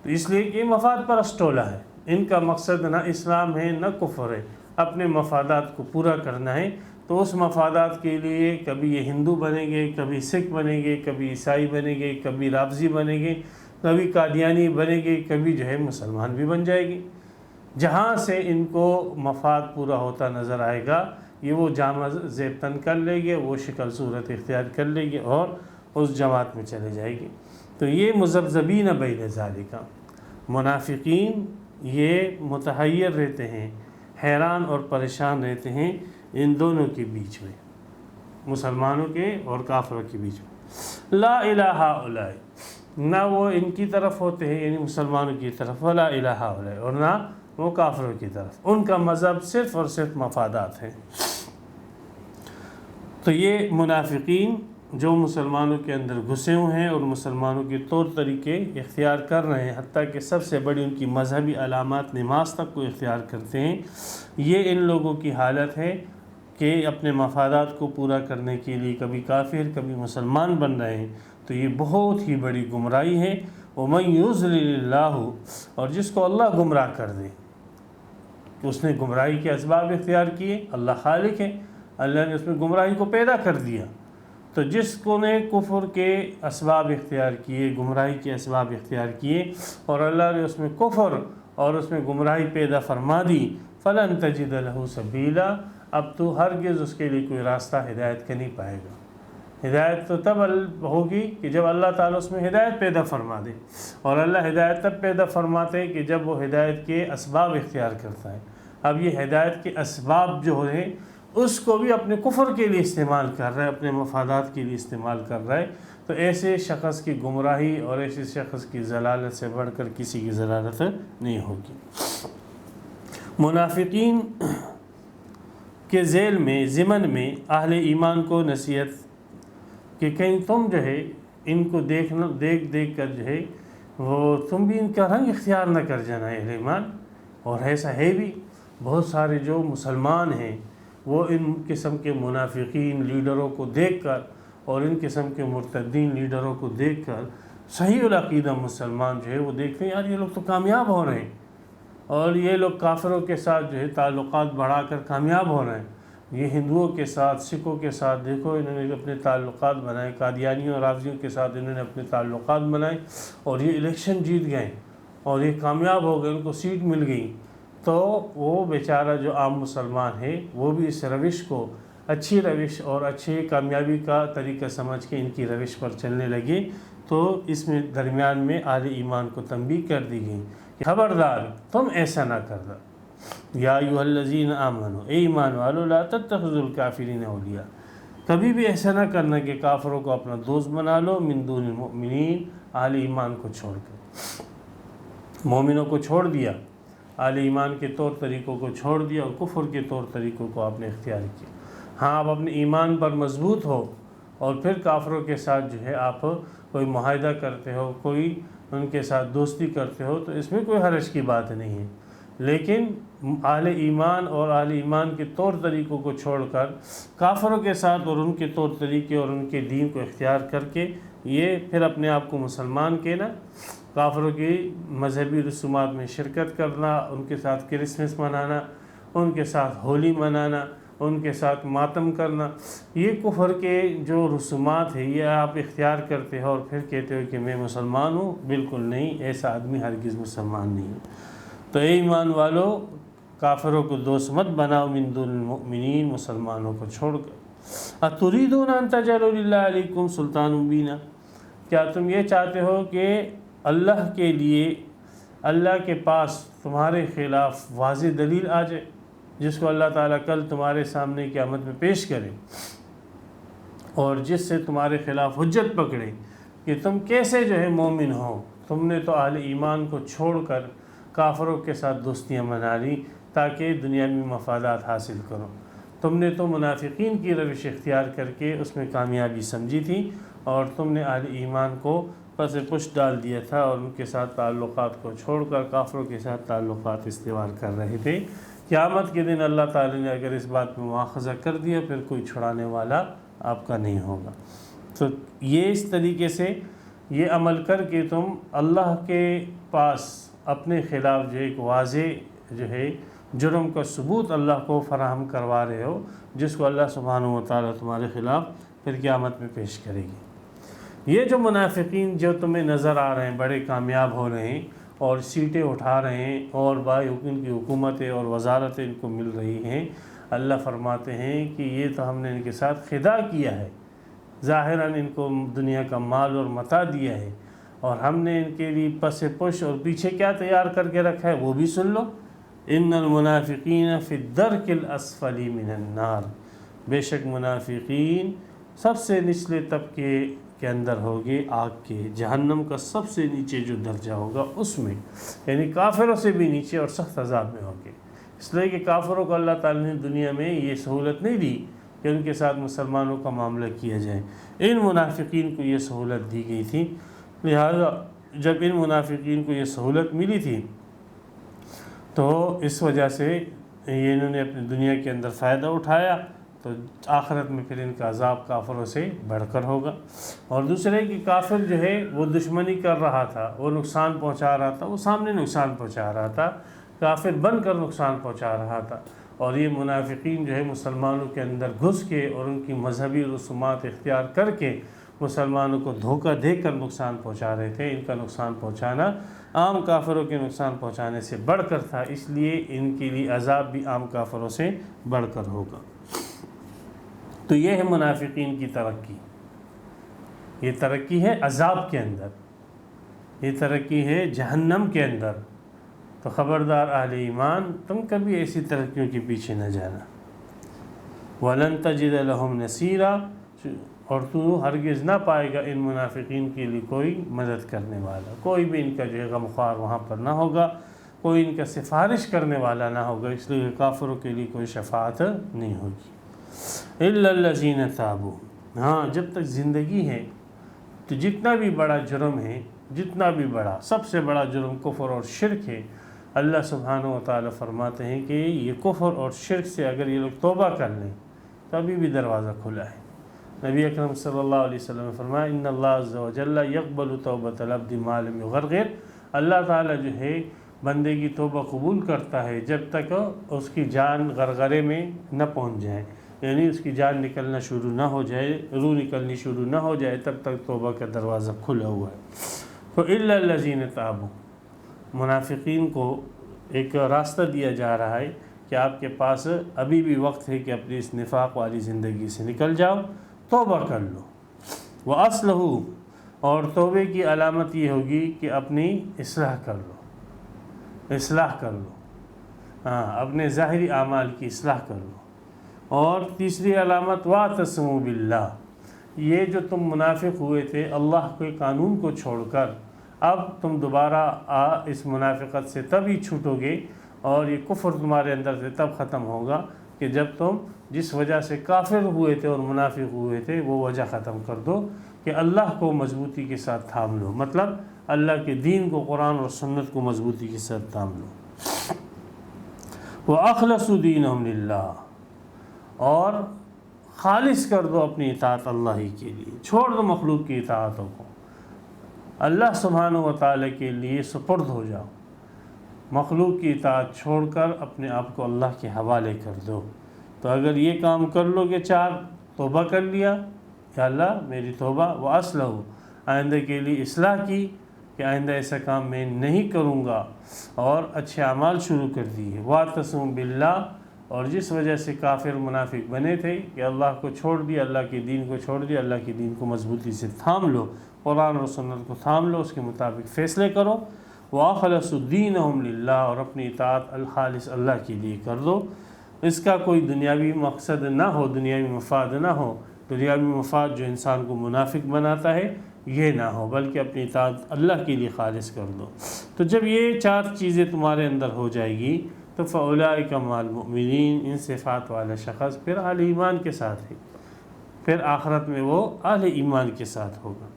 تو اس لیے کہ مفاد پرست ٹولہ ہے، ان کا مقصد نہ اسلام ہے نہ کفر ہے، اپنے مفادات کو پورا کرنا ہے۔ تو اس مفادات کے لیے کبھی یہ ہندو بنیں گے، کبھی سکھ بنیں گے، کبھی عیسائی بنیں گے، کبھی رافضی بنیں گے، کبھی قادیانی بنیں گے، کبھی جو ہے مسلمان بھی بن جائے گی۔ جہاں سے ان کو مفاد پورا ہوتا نظر آئے گا، یہ وہ جامع زیب تن کر لے گے، وہ شکل صورت اختیار کر لے گے اور اس جماعت میں چلے جائے گی۔ تو یہ مذبذبین بین ذالک، منافقین یہ متحیر رہتے ہیں، حیران اور پریشان رہتے ہیں ان دونوں کے بیچ میں، مسلمانوں کے اور کافروں کے بیچ میں۔ لا الہ ہؤلاء، نہ وہ ان کی طرف ہوتے ہیں یعنی مسلمانوں کی طرف، ولا الہ ہؤلاء، اور نہ وہ کافروں کی طرف، ان کا مذہب صرف اور صرف مفادات ہے۔ تو یہ منافقین جو مسلمانوں کے اندر گھسے ہوئے ہیں اور مسلمانوں کے طور طریقے اختیار کر رہے ہیں، حتیٰ کہ سب سے بڑی ان کی مذہبی علامات نماز تک کو اختیار کرتے ہیں، یہ ان لوگوں کی حالت ہے کہ اپنے مفادات کو پورا کرنے کے لیے کبھی کافر کبھی مسلمان بن رہے ہیں۔ تو یہ بہت ہی بڑی گمراہی ہے۔ وَمَن يُضْلِلِ اللَّهُ، اور جس کو اللہ گمراہ کر دے، اس نے گمراہی کے اسباب اختیار کیے، اللہ خالق ہے، اللہ نے اس میں گمراہی کو پیدا کر دیا۔ تو جس کو نے کفر کے اسباب اختیار کیے، گمراہی کے اسباب اختیار کیے، اور اللہ نے اس میں کفر اور اس میں گمراہی پیدا فرما دی، فَلَن تَجِدَ لَهُ سَبِيلًا، اب تو ہرگز اس کے لیے کوئی راستہ ہدایت کا نہیں پائے گا۔ ہدایت تو تب ہوگی کہ جب اللہ تعالیٰ اس میں ہدایت پیدا فرما دے، اور اللہ ہدایت تب پیدا فرماتے ہیں کہ جب وہ ہدایت کے اسباب اختیار کرتا ہے۔ اب یہ ہدایت کے اسباب جو ہیں اس کو بھی اپنے کفر کے لیے استعمال کر رہا ہے، اپنے مفادات کے لیے استعمال کر رہا ہے، تو ایسے شخص کی گمراہی اور ایسے شخص کی ضلالت سے بڑھ کر کسی کی ضلالت نہیں ہوگی۔ منافقین کے ذیل میں، ضمن میں اہل ایمان کو نصیحت کہ کہیں تم جو ہے ان کو دیکھ کر جو ہے وہ تم بھی ان کا رنگ اختیار نہ کر جانا اہل ایمان۔ اور ایسا ہے بھی، بہت سارے جو مسلمان ہیں وہ ان قسم کے منافقین لیڈروں کو دیکھ کر اور ان قسم کے مرتدین لیڈروں کو دیکھ کر صحیح العقیدہ مسلمان جو ہے وہ دیکھتے ہیں یار یہ لوگ تو کامیاب ہو رہے ہیں، اور یہ لوگ کافروں کے ساتھ جو ہے تعلقات بڑھا کر کامیاب ہو رہے ہیں۔ یہ ہندوؤں کے ساتھ، سکھوں کے ساتھ دیکھو انہوں نے اپنے تعلقات بنائے، قادیانیوں اور رافضیوں کے ساتھ انہوں نے اپنے تعلقات بنائے اور یہ الیکشن جیت گئے اور یہ کامیاب ہو گئے، ان کو سیٹ مل گئی۔ تو وہ بیچارہ جو عام مسلمان ہے وہ بھی اس روش کو اچھی روش اور اچھی کامیابی کا طریقہ سمجھ کے ان کی روش پر چلنے لگے۔ تو اس میں درمیان میں اہل ایمان کو تنبیہ کر دی گئی کہ خبردار تم ایسا نہ کرنا، یا ایھا الذین آمنوا، اے ایمان والو، لا تتخذوا الکافرین اولیاء، کبھی بھی ایسا نہ کرنا کہ کافروں کو اپنا دوست بنا لو، من دون المؤمنین، اہل ایمان کو چھوڑ کر۔ مومنوں کو چھوڑ دیا، اہل ایمان کے طور طریقوں کو چھوڑ دیا اور کفر کے طور طریقوں کو آپ نے اختیار کیا۔ ہاں آپ اپنے ایمان پر مضبوط ہو اور پھر کافروں کے ساتھ جو ہے آپ کوئی معاہدہ کرتے ہو، کوئی ان کے ساتھ دوستی کرتے ہو، تو اس میں کوئی حرج کی بات نہیں ہے، لیکن اہل ایمان اور اہل ایمان کے طور طریقوں کو چھوڑ کر کافروں کے ساتھ اور ان کے طور طریقے اور ان کے دین کو اختیار کر کے یہ پھر اپنے آپ کو مسلمان کہنا، کافروں کی مذہبی رسومات میں شرکت کرنا، ان کے ساتھ کرسمس منانا، ان کے ساتھ ہولی منانا، ان کے ساتھ ماتم کرنا، یہ کفر کے جو رسومات ہیں یہ آپ اختیار کرتے ہو اور پھر کہتے ہو کہ میں مسلمان ہوں، بالکل نہیں، ایسا آدمی ہرگز مسلمان نہیں ہے۔ تو اے ایمان والو، کافروں کو دوست مت بناؤ، من دون المؤمنین، مسلمانوں کو چھوڑ کر۔ اتریدون ان تجعلوا للہ علیکم سلطان مبینا، کیا تم یہ چاہتے ہو کہ اللہ کے لیے، اللہ کے پاس تمہارے خلاف واضح دلیل آ جائے، جس کو اللہ تعالیٰ کل تمہارے سامنے قیامت میں پیش کرے اور جس سے تمہارے خلاف حجت پکڑے کہ تم کیسے جو ہے مومن ہو، تم نے تو اہل ایمان کو چھوڑ کر کافروں کے ساتھ دوستیاں بنا لی تاکہ دنیاوی مفادات حاصل کرو۔ تم نے تو منافقین کی روش اختیار کر کے اس میں کامیابی سمجھی تھی، اور تم نے اہل ایمان کو پس پش ڈال دیا تھا اور ان کے ساتھ تعلقات کو چھوڑ کر کافروں کے ساتھ تعلقات استوار کر رہے تھے۔ قیامت کے دن اللہ تعالی نے اگر اس بات میں مواخذہ کر دیا پھر کوئی چھڑانے والا آپ کا نہیں ہوگا۔ تو یہ اس طریقے سے یہ عمل کر کے تم اللہ کے پاس اپنے خلاف جو ایک واضح جو ہے جرم کا ثبوت اللہ کو فراہم کروا رہے ہو، جس کو اللہ سبحانہ و تعالیٰ تمہارے خلاف پھر قیامت میں پیش کرے گی۔ یہ جو منافقین جو تمہیں نظر آ رہے ہیں بڑے کامیاب ہو رہے ہیں اور سیٹیں اٹھا رہے ہیں اور ان کی حکومتیں اور وزارتیں ان کو مل رہی ہیں، اللہ فرماتے ہیں کہ یہ تو ہم نے ان کے ساتھ خداع کیا ہے، ظاہراً ان کو دنیا کا مال اور متاع دیا ہے، اور ہم نے ان کے لیے پس پش اور پیچھے کیا تیار کر کے رکھا ہے وہ بھی سن لو۔ ان المنافقین فی الدرک الاسفل من النار، بے شک منافقین سب سے نچلے طبقے کے اندر ہوگے آگ کے، جہنم کا سب سے نیچے جو درجہ ہوگا اس میں، یعنی کافروں سے بھی نیچے اور سخت عذاب میں ہوگے۔ اس لیے کہ کافروں کو اللہ تعالی نے دنیا میں یہ سہولت نہیں دی کہ ان کے ساتھ مسلمانوں کا معاملہ کیا جائے، ان منافقین کو یہ سہولت دی گئی تھی۔ لہذا جب ان منافقین کو یہ سہولت ملی تھی تو اس وجہ سے یہ انہوں نے اپنی دنیا کے اندر فائدہ اٹھایا، تو آخرت میں پھر ان کا عذاب کافروں سے بڑھ کر ہوگا۔ اور دوسرے کہ کافر جو ہے وہ دشمنی کر رہا تھا، وہ نقصان پہنچا رہا تھا، وہ سامنے نقصان پہنچا رہا تھا، کافر بن کر نقصان پہنچا رہا تھا، اور یہ منافقین جو ہے مسلمانوں کے اندر گھس کے اور ان کی مذہبی رسومات اختیار کر کے مسلمانوں کو دھوکہ دے کر نقصان پہنچا رہے تھے۔ ان کا نقصان پہنچانا عام کافروں کے نقصان پہنچانے سے بڑھ کر تھا، اس لیے ان کے لیے عذاب بھی عام کافروں سے بڑھ کر ہوگا۔ تو یہ ہے منافقین کی ترقی، یہ ترقی ہے عذاب کے اندر، یہ ترقی ہے جہنم کے اندر۔ تو خبردار اہل ایمان، تم کبھی ایسی ترقیوں کے پیچھے نہ جانا۔ وَلَن تَجِدَ لَهُمْ نَصِيرًا، اور تو ہرگز نہ پائے گا ان منافقین کے لیے کوئی مدد کرنے والا، کوئی بھی ان کا جو ہے غمخوار وہاں پر نہ ہوگا، کوئی ان کا سفارش کرنے والا نہ ہوگا، اس لیے کافروں کے لیے کوئی شفاعت نہیں ہوگی۔ إِلَّا الَّذِينَ تَابُوا، ہاں جب تک زندگی ہے تو جتنا بھی بڑا جرم ہے، جتنا بھی بڑا، سب سے بڑا جرم کفر اور شرک ہے، اللہ سبحانہ و تعالیٰ فرماتے ہیں کہ یہ کفر اور شرک سے اگر یہ لوگ توبہ کر لیں تو ابھی بھی دروازہ کھلا ہے۔ نبی اکرم صلی اللہ علیہ وسلم نے فرمایا ان اللہ عز و جل یقبل توبۃ العبد ما لم یغرغر، اللہ تعالیٰ جو ہے بندے کی توبہ قبول کرتا ہے جب تک اس کی جان غرغرے میں نہ پہنچ جائے، یعنی اس کی جان نکلنا شروع نہ ہو جائے، روح نکلنی شروع نہ ہو جائے، تب تک توبہ کا دروازہ کھلا ہوا ہے۔ تو الا الذین تابوا، منافقین کو ایک راستہ دیا جا رہا ہے کہ آپ کے پاس ابھی بھی وقت ہے کہ اپنی اس نفاق والی زندگی سے نکل جاؤ، توبہ کر لو۔ وَأَصْلَحُوا، اور توبے کی علامت یہ ہوگی کہ اپنی اصلاح کر لو، اصلاح کر لو، ہاں اپنے ظاہری اعمال کی اصلاح کر لو۔ اور تیسری علامت وَاعْتَصِمُوا بِاللَّهِ، یہ جو تم منافق ہوئے تھے اللہ کے قانون کو چھوڑ کر، اب تم دوبارہ اس منافقت سے تب ہی چھوٹو گے اور یہ کفر تمہارے اندر سے تب ختم ہوگا کہ جب تم جس وجہ سے کافر ہوئے تھے اور منافق ہوئے تھے وہ وجہ ختم کر دو کہ اللہ کو مضبوطی کے ساتھ تھام لو، مطلب اللہ کے دین کو، قرآن اور سنت کو مضبوطی کے ساتھ تھام لو۔ وَأَخْلَصُوا دِينَهُمْ لِلَّهِ، اور خالص کر دو اپنی اطاعت اللہ ہی کے لیے، چھوڑ دو مخلوق کی اطاعتوں کو، اللہ سبحانہ و تعالیٰ کے لیے سپرد ہو جاؤ، مخلوق کی اطاعت چھوڑ کر اپنے آپ کو اللہ کے حوالے کر دو۔ تو اگر یہ کام کر لو گے، چار توبہ کر لیا، یا اللہ میری توبہ، وَأَصْلَحُوا، آئندہ کے لیے اصلاح کی کہ آئندہ ایسا کام میں نہیں کروں گا، اور اچھے اعمال شروع کر دیے، وَاعْتَصِمُوا بِاللَّهِ، اور جس وجہ سے کافر منافق بنے تھے کہ اللہ کو چھوڑ دیا، اللہ کے دین کو چھوڑ دیا، اللہ کے دین کو مضبوطی سے تھام لو، قرآن اور سنت کو تھام لو، اس کے مطابق فیصلے کرو۔ وَأَخْلَصُوا دِينَهُمْ لِلَّهِ، اور اپنی اطاعت الخالص اللہ کے لیے کر دو، اس کا کوئی دنیاوی مقصد نہ ہو، دنیاوی مفاد نہ ہو۔ دنیاوی مفاد جو انسان کو منافق بناتا ہے یہ نہ ہو، بلکہ اپنی اطاعت اللہ کے لیے خالص کر دو۔ تو جب یہ 4 چیزیں تمہارے اندر ہو جائے گی تو فَأُولَٰئِکَ مَعَ الْمُؤْمِنِينَ، ان صفات والا شخص پھر اہل ایمان کے ساتھ ہے، پھر آخرت میں وہ اہل ایمان کے ساتھ ہوگا۔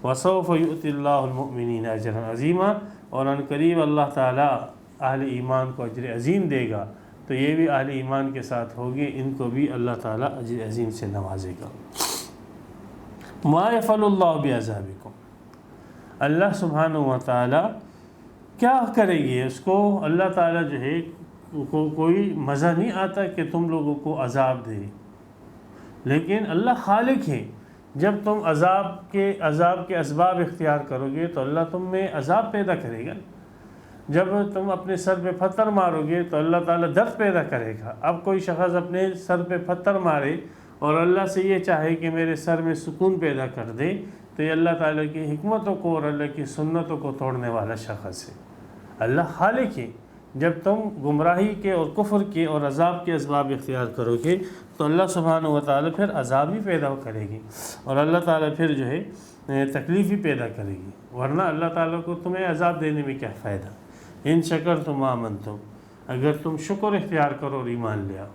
وَسَوْفَ يُؤْتِ اللَّهُ الْمُؤْمِنِينَ أَجْرًا عَظِيمًا، اور ان قریب اللہ تعالیٰ اہل ایمان کو اجر عظیم دے گا۔ تو یہ بھی اہل ایمان کے ساتھ ہوگی، ان کو بھی اللہ تعالیٰ اجر عظیم سے نوازے گا۔ مَا يَفْعَلُ اللَّهُ بِعَذَابِكُمْ، اللہ سبحانہ و تعالیٰ کیا کرے گی؟ اس کو اللہ تعالیٰ جو ہے کوئی مزہ نہیں آتا کہ تم لوگوں کو عذاب دے، لیکن اللہ خالق ہے۔ جب تم عذاب کے اسباب اختیار کرو گے تو اللہ تم میں عذاب پیدا کرے گا۔ جب تم اپنے سر پہ پتھر مارو گے تو اللہ تعالیٰ درد پیدا کرے گا۔ اب کوئی شخص اپنے سر پہ پتھر مارے اور اللہ سے یہ چاہے کہ میرے سر میں سکون پیدا کر دے، تو یہ اللہ تعالیٰ کی حکمتوں کو اور اللہ کی سنتوں کو توڑنے والا شخص ہے۔ اللہ خالق ہے۔ جب تم گمراہی کے اور کفر کے اور عذاب کے اسباب اختیار کرو گے تو اللہ سبحانہ و تعالیٰ پھر عذاب ہی پیدا کرے گی، اور اللہ تعالیٰ پھر جو ہے تکلیف ہی پیدا کرے گی، ورنہ اللہ تعالیٰ کو تمہیں عذاب دینے میں کیا فائدہ۔ ان شکرتم آمنتم، اگر تم شکر اختیار کرو اور ایمان لے آؤ۔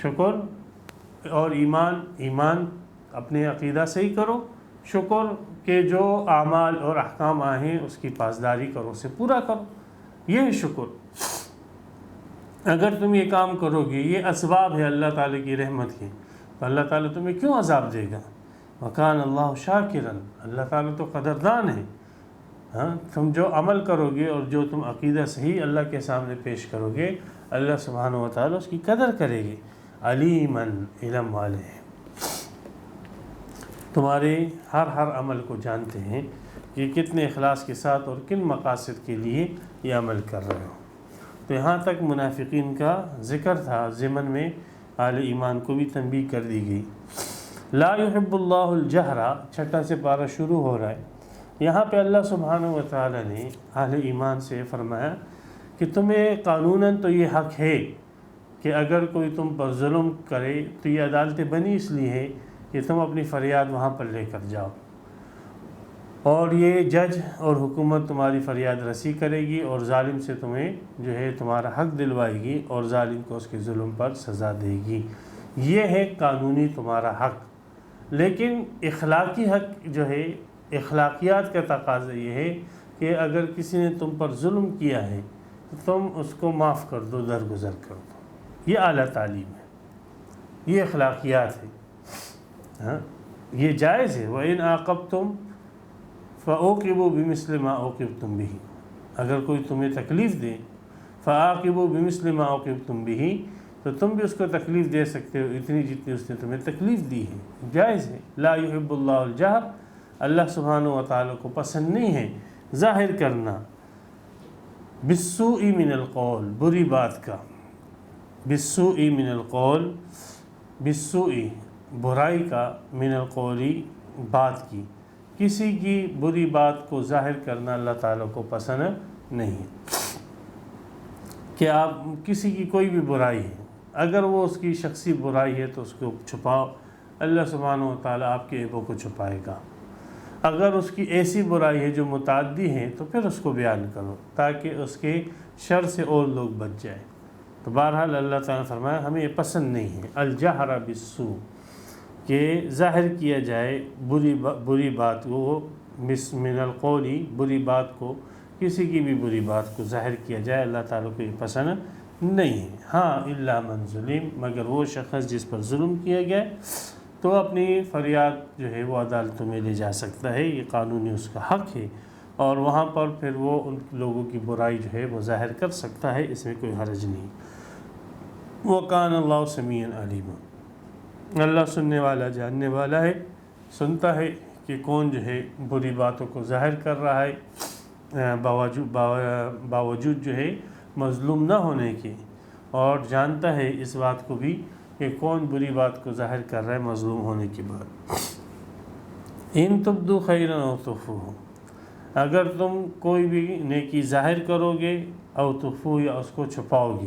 شکر اور ایمان اپنے عقیدہ سے ہی کرو، شکر کے جو اعمال اور احکام آئے ہیں اس کی پاسداری کرو، اسے پورا کرو، یہ ہے شکر۔ اگر تم یہ کام کرو گے، یہ اسباب ہے اللہ تعالیٰ کی رحمت کے، تو اللہ تعالیٰ تمہیں کیوں عذاب دے گا؟ وَكَانَ اللَّهُ شَاكِرًا، اللہ تعالیٰ تو قدردان ہے۔ تم جو عمل کرو گے اور جو تم عقیدہ صحیح اللہ کے سامنے پیش کرو گے، اللہ سبحانہ و تعالیٰ اس کی قدر کرے گی۔ علیماً، علم والے ہیں، تمہارے ہر عمل کو جانتے ہیں کہ کتنے اخلاص کے ساتھ اور کن مقاصد کے لیے یہ عمل کر رہے ہو۔ تو یہاں تک منافقین کا ذکر تھا، ضمن میں اہل ایمان کو بھی تنبیہ کر دی گئی۔ لا يحب اللہ الجہر، 6 سے پارہ شروع ہو رہا ہے۔ یہاں پہ اللہ سبحانہ و تعالیٰ نے اہل ایمان سے فرمایا کہ تمہیں قانوناً تو یہ حق ہے کہ اگر کوئی تم پر ظلم کرے تو یہ عدالتیں بنی اس لیے ہے کہ تم اپنی فریاد وہاں پر لے کر جاؤ، اور یہ جج اور حکومت تمہاری فریاد رسی کرے گی اور ظالم سے تمہیں جو ہے تمہارا حق دلوائے گی اور ظالم کو اس کے ظلم پر سزا دے گی۔ یہ ہے قانونی تمہارا حق۔ لیکن اخلاقی حق جو ہے، اخلاقیات کا تقاضا یہ ہے کہ اگر کسی نے تم پر ظلم کیا ہے تو تم اس کو معاف کر دو، درگزر کر دو۔ یہ اعلیٰ تعلیم ہے، یہ اخلاقیات ہے، یہ جائز ہے۔ وَإِنْ عَاقَبْتُمْ فَعُوقِبُوا بِمِثْلِ مَا عُوقِبْتُمْ بِهِ، اگر کوئی تمہیں تکلیف دے فَعَاقِبُوا بِمِثْلِ مَا عُوقِبْتُمْ بِهِ، تو تم بھی اس کو تکلیف دے سکتے ہو اتنی جتنی اس نے تمہیں تکلیف دی ہے، جائز ہے۔ لا يحب اللہ الجہر، اللہ سبحانہ و تعالیٰ کو پسند نہیں ہے ظاہر کرنا، بالسوء من القول، بری بات کا، بالسوء من القول، بالسوء برائی کا، من القولی بات کی، کسی کی بری بات کو ظاہر کرنا اللہ تعالیٰ کو پسند نہیں ہے۔ کہ آپ کسی کی کوئی بھی برائی ہے، اگر وہ اس کی شخصی برائی ہے تو اس کو چھپاؤ، اللہ سبحانہ و تعالیٰ آپ کے عیبوں کو چھپائے گا۔ اگر اس کی ایسی برائی ہے جو متعدی ہے تو پھر اس کو بیان کرو تاکہ اس کے شر سے اور لوگ بچ جائیں۔ تو بہرحال اللہ تعالیٰ نے فرمایا ہمیں یہ پسند نہیں ہے، الجہر بالسوء، کہ ظاہر کیا جائے بری بات، وہ من القولی، بری بات کو، کسی کی بھی بری بات کو ظاہر کیا جائے، اللہ تعالیٰ کو یہ پسند نہیں ہے۔ ہاں الا من ظلم، مگر وہ شخص جس پر ظلم کیا گیا تو اپنی فریاد جو ہے وہ عدالتوں میں لے جا سکتا ہے، یہ قانونی اس کا حق ہے، اور وہاں پر پھر وہ ان لوگوں کی برائی جو ہے وہ ظاہر کر سکتا ہے، اس میں کوئی حرج نہیں۔ وَكَانَ اللَّهُ سَمِيعًا عَلِيمًا، اللہ سننے والا جاننے والا ہے، سنتا ہے کہ کون جو ہے بری باتوں کو ظاہر کر رہا ہے باوجود جو ہے مظلوم نہ ہونے کے، اور جانتا ہے اس بات کو بھی کہ کون بری بات کو ظاہر کر رہا ہے مظلوم ہونے کے بعد۔ ان تبدو خیرا او تخفوہ، اگر تم کوئی بھی نیکی ظاہر کرو گے او تخفوہ، یا اس کو چھپاؤ گے،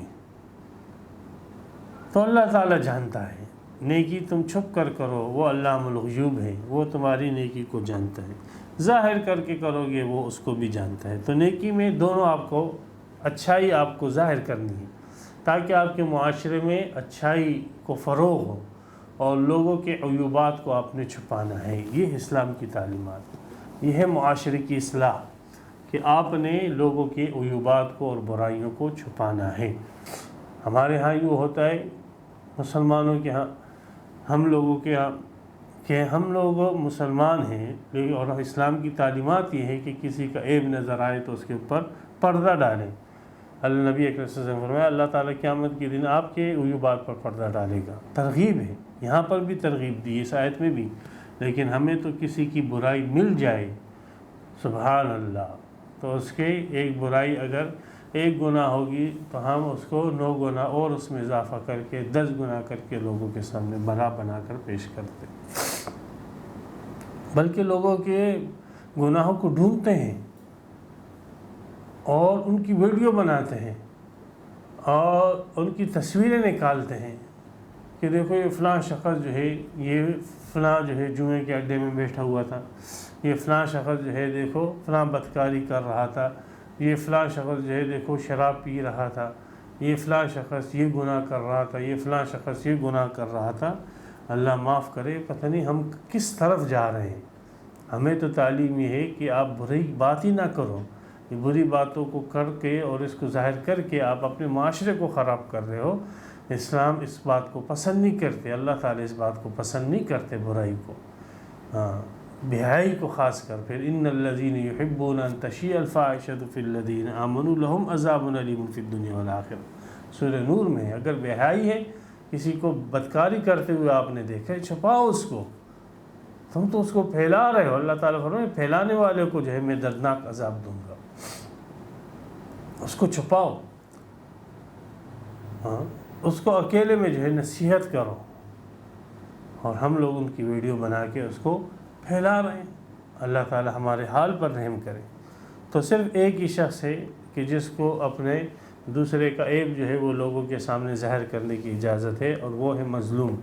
تو اللہ تعالیٰ جانتا ہے نیکی تم چھپ کر کرو وہ علام الغیوب ہے، وہ تمہاری نیکی کو جانتا ہے، ظاہر کر کے کرو گے وہ اس کو بھی جانتا ہے۔ تو نیکی میں دونوں آپ کو اچھائی آپ کو ظاہر کرنی ہے تاکہ آپ کے معاشرے میں اچھائی کو فروغ ہو، اور لوگوں کے عیوبات کو آپ نے چھپانا ہے۔ یہ اسلام کی تعلیمات، یہ ہے معاشرے کی اصلاح کہ آپ نے لوگوں کے عیوبات کو اور برائیوں کو چھپانا ہے۔ ہمارے ہاں یوں ہوتا ہے مسلمانوں کے ہاں، ہم لوگوں کے ہاں، کہ ہم لوگ مسلمان ہیں لیکن اور اسلام کی تعلیمات یہ ہے کہ کسی کا عیب نظر آئے تو اس کے اوپر پردہ ڈالیں۔ اللہ نبی اکرم صلی اللہ علیہ وسلم فرمایا اللہ تعالیٰ قیامت کے دن آپ کے عیوبات پر پردہ ڈالے گا۔ ترغیب ہے، یہاں پر بھی ترغیب دی اس آیت میں بھی، لیکن ہمیں تو کسی کی برائی مل جائے سبحان اللہ تو اس کے ایک برائی اگر ایک گناہ ہوگی تو ہم اس کو 9 گناہ اور اس میں اضافہ کر کے 10 گناہ کر کے لوگوں کے سامنے بھلا بنا کر پیش کرتے، بلکہ لوگوں کے گناہوں کو ڈھونڈتے ہیں اور ان کی ویڈیو بناتے ہیں اور ان کی تصویریں نکالتے ہیں کہ دیکھو یہ فلاں شخص جو ہے، یہ فلاں جو ہے جوئے کے اڈے میں بیٹھا ہوا تھا، یہ فلاں شخص جو ہے دیکھو فلاں بدکاری کر رہا تھا، یہ فلاں شخص جو ہے دیکھو شراب پی رہا تھا، یہ فلاں شخص یہ گناہ کر رہا تھا، یہ فلاں شخص یہ گناہ کر رہا تھا۔ اللہ معاف کرے، پتہ نہیں ہم کس طرف جا رہے ہیں۔ ہمیں تو تعلیم یہ ہے کہ آپ بری بات ہی نہ کرو، یہ بری باتوں کو کر کے اور اس کو ظاہر کر کے آپ اپنے معاشرے کو خراب کر رہے ہو۔ اسلام اس بات کو پسند نہیں کرتے، اللہ تعالیٰ اس بات کو پسند نہیں کرتے، برائی کو، بہائی کو خاص کر۔ پھر ان الذین یحبون ان تشیع الفاحشۃ فی الذین آمنوا لہم عذاب علیم فی الدنیا والآخرہ۔ سورہ نور میں اگر بہائی ہے، کسی کو بدکاری کرتے ہوئے آپ نے دیکھا، چھپاؤ اس کو، تم تو اس کو پھیلا رہے ہو۔ اللہ تعالیٰ فرمائے پھیلانے والے کو جو ہے میں دردناک عذاب دوں گا، اس کو چھپاؤ، اس کو اکیلے میں جو ہے نصیحت کرو، اور ہم لوگ ان کی ویڈیو بنا کے اس کو پھیلا رہے ہیں۔ اللہ تعالیٰ ہمارے حال پر رحم کرے۔ تو صرف ایک ہی شخص ہے کہ جس کو اپنے دوسرے کا عیب جو ہے وہ لوگوں کے سامنے ظاہر کرنے کی اجازت ہے، اور وہ ہے مظلوم،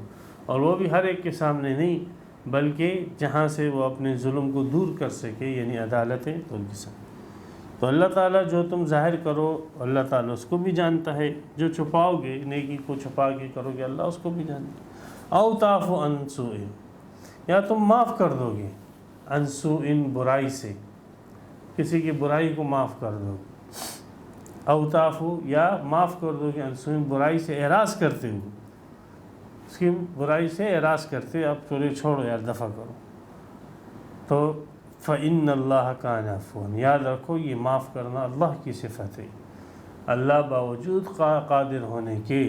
اور وہ بھی ہر ایک کے سامنے نہیں بلکہ جہاں سے وہ اپنے ظلم کو دور کر سکے، یعنی عدالتیں تو ان کے سامنے۔ تو اللہ تعالیٰ جو تم ظاہر کرو اللہ تعالیٰ اس کو بھی جانتا ہے، جو چھپاؤ گے نیکی کو چھپا کے کرو گے اللہ اس کو بھی جانتا ہے۔ او تعفو عن سوء، یا تم معاف کر دو گے عن سوء، برائی سے، کسی کی برائی کو معاف کر دو گے۔ او تعفو، یا معاف کر دو گے عن سوء، برائی سے اعراض کرتے ہوئے، اس کی برائی سے اعراض کرتے اب چلے چھوڑو یار دفع کرو۔ تو فإن اللہ کان عفوا، یاد رکھو یہ معاف کرنا اللہ کی صفت ہے۔ اللہ باوجود قادر ہونے کے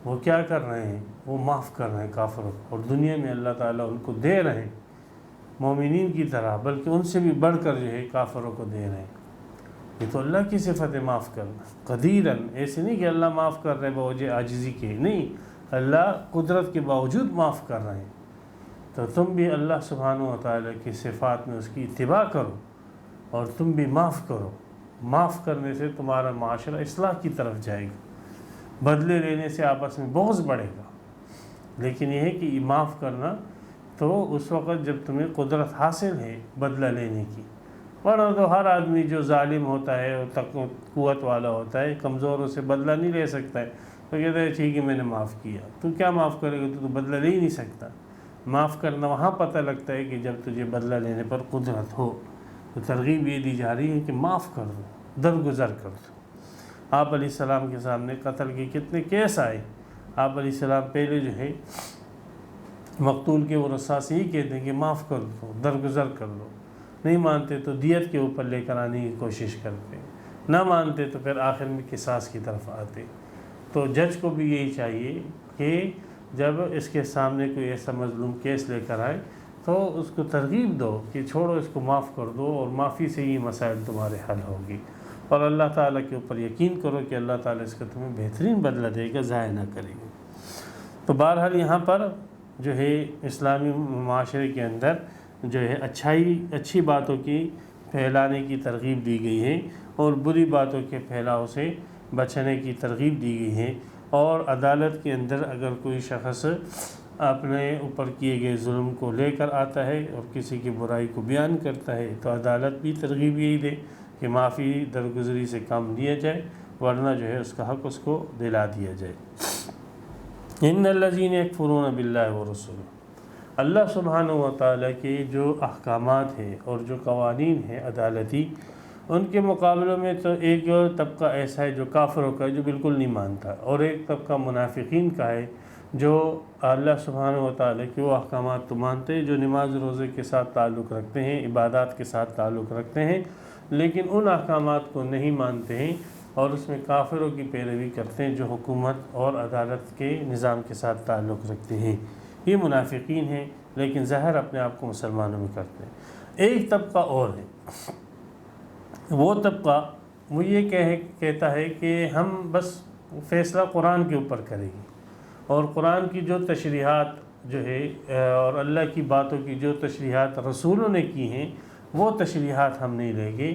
وہ کیا کر رہے ہیں، وہ معاف کر رہے ہیں کافروں کو، اور دنیا میں اللہ تعالیٰ ان کو دے رہے ہیں مومنین کی طرح، بلکہ ان سے بھی بڑھ کر جو ہے کافروں کو دے رہے ہیں۔ یہ تو اللہ کی صفت ہے معاف کرنا، قدیراً، ایسے نہیں کہ اللہ معاف کر رہے بوجہ عاجزی کے، نہیں، اللہ قدرت کے باوجود معاف کر رہے ہیں۔ تو تم بھی اللہ سبحانہ و تعالیٰ کی صفات میں اس کی اتباع کرو، اور تم بھی معاف کرو۔ معاف کرنے سے تمہارا معاشرہ اصلاح کی طرف جائے گا، بدلے لینے سے آپس میں بغض بڑھے گا۔ لیکن یہ ہے کہ یہ معاف کرنا تو اس وقت جب تمہیں قدرت حاصل ہے بدلہ لینے کی، ورنہ تو ہر آدمی جو ظالم ہوتا ہے قوت والا ہوتا ہے، کمزوروں سے بدلہ نہیں لے سکتا ہے، تو کہتا ہے ٹھیک ہے میں نے معاف کیا۔ تو کیا معاف کرے گا، تو بدلہ لے ہی نہیں سکتا۔ معاف کرنا وہاں پتہ لگتا ہے کہ جب تجھے بدلہ لینے پر قدرت ہو۔ تو ترغیب یہ دی جا رہی ہے کہ معاف کر دو، درگزر کر دو۔ آپ علیہ السلام کے سامنے قتل کے کتنے کیس آئے، آپ علیہ السلام پہلے جو ہے مقتول کے ورثاء سے ہی کہتے ہیں کہ معاف کر دو، درگزر کر دو، نہیں مانتے تو دیت کے اوپر لے کر آنے کی کوشش کرتے، نہ مانتے تو پھر آخر میں قصاص کی طرف آتے۔ تو جج کو بھی یہی چاہیے کہ جب اس کے سامنے کوئی ایسا مظلوم کیس لے کر آئے تو اس کو ترغیب دو کہ چھوڑو اس کو معاف کر دو، اور معافی سے یہ مسائل تمہارے حل ہوگی، اور اللہ تعالیٰ کے اوپر یقین کرو کہ اللہ تعالیٰ اس کا تمہیں بہترین بدلہ دے گا، ضائع نہ کرے گا۔ تو بہرحال یہاں پر جو ہے اسلامی معاشرے کے اندر جو ہے اچھی باتوں کی پھیلانے کی ترغیب دی گئی ہے، اور بری باتوں کے پھیلاؤ سے بچنے کی ترغیب دی گئی ہے۔ اور عدالت کے اندر اگر کوئی شخص اپنے اوپر کیے گئے ظلم کو لے کر آتا ہے اور کسی کی برائی کو بیان کرتا ہے، تو عدالت بھی ترغیب یہی دے کہ معافی درگزری سے کام لیا جائے، ورنہ جو ہے اس کا حق اس کو دلا دیا جائے۔ ان الذین یکفرون باللہ ورسولہ، اللہ سبحانہ و تعالیٰ کے جو احکامات ہیں اور جو قوانین ہیں عدالتی، ان کے مقابلوں میں تو ایک طبقہ ایسا ہے جو کافروں کا ہے، جو بالکل نہیں مانتا، اور ایک طبقہ منافقین کا ہے جو اللہ سبحانہ و تعالیٰ کے وہ احکامات تو مانتے ہیں، جو نماز روزے کے ساتھ تعلق رکھتے ہیں، عبادات کے ساتھ تعلق رکھتے ہیں، لیکن ان احکامات کو نہیں مانتے ہیں اور اس میں کافروں کی پیروی کرتے ہیں جو حکومت اور عدالت کے نظام کے ساتھ تعلق رکھتے ہیں۔ یہ منافقین ہیں، لیکن ظاہر اپنے آپ کو مسلمانوں میں کرتے ہیں۔ ایک طبقہ اور ہے، وہ طبقہ وہ یہ کہتا ہے کہ ہم بس فیصلہ قرآن کے اوپر کریں گے، اور قرآن کی جو تشریحات جو ہے اور اللہ کی باتوں کی جو تشریحات رسولوں نے کی ہیں وہ تشریحات ہم نہیں لیں گے،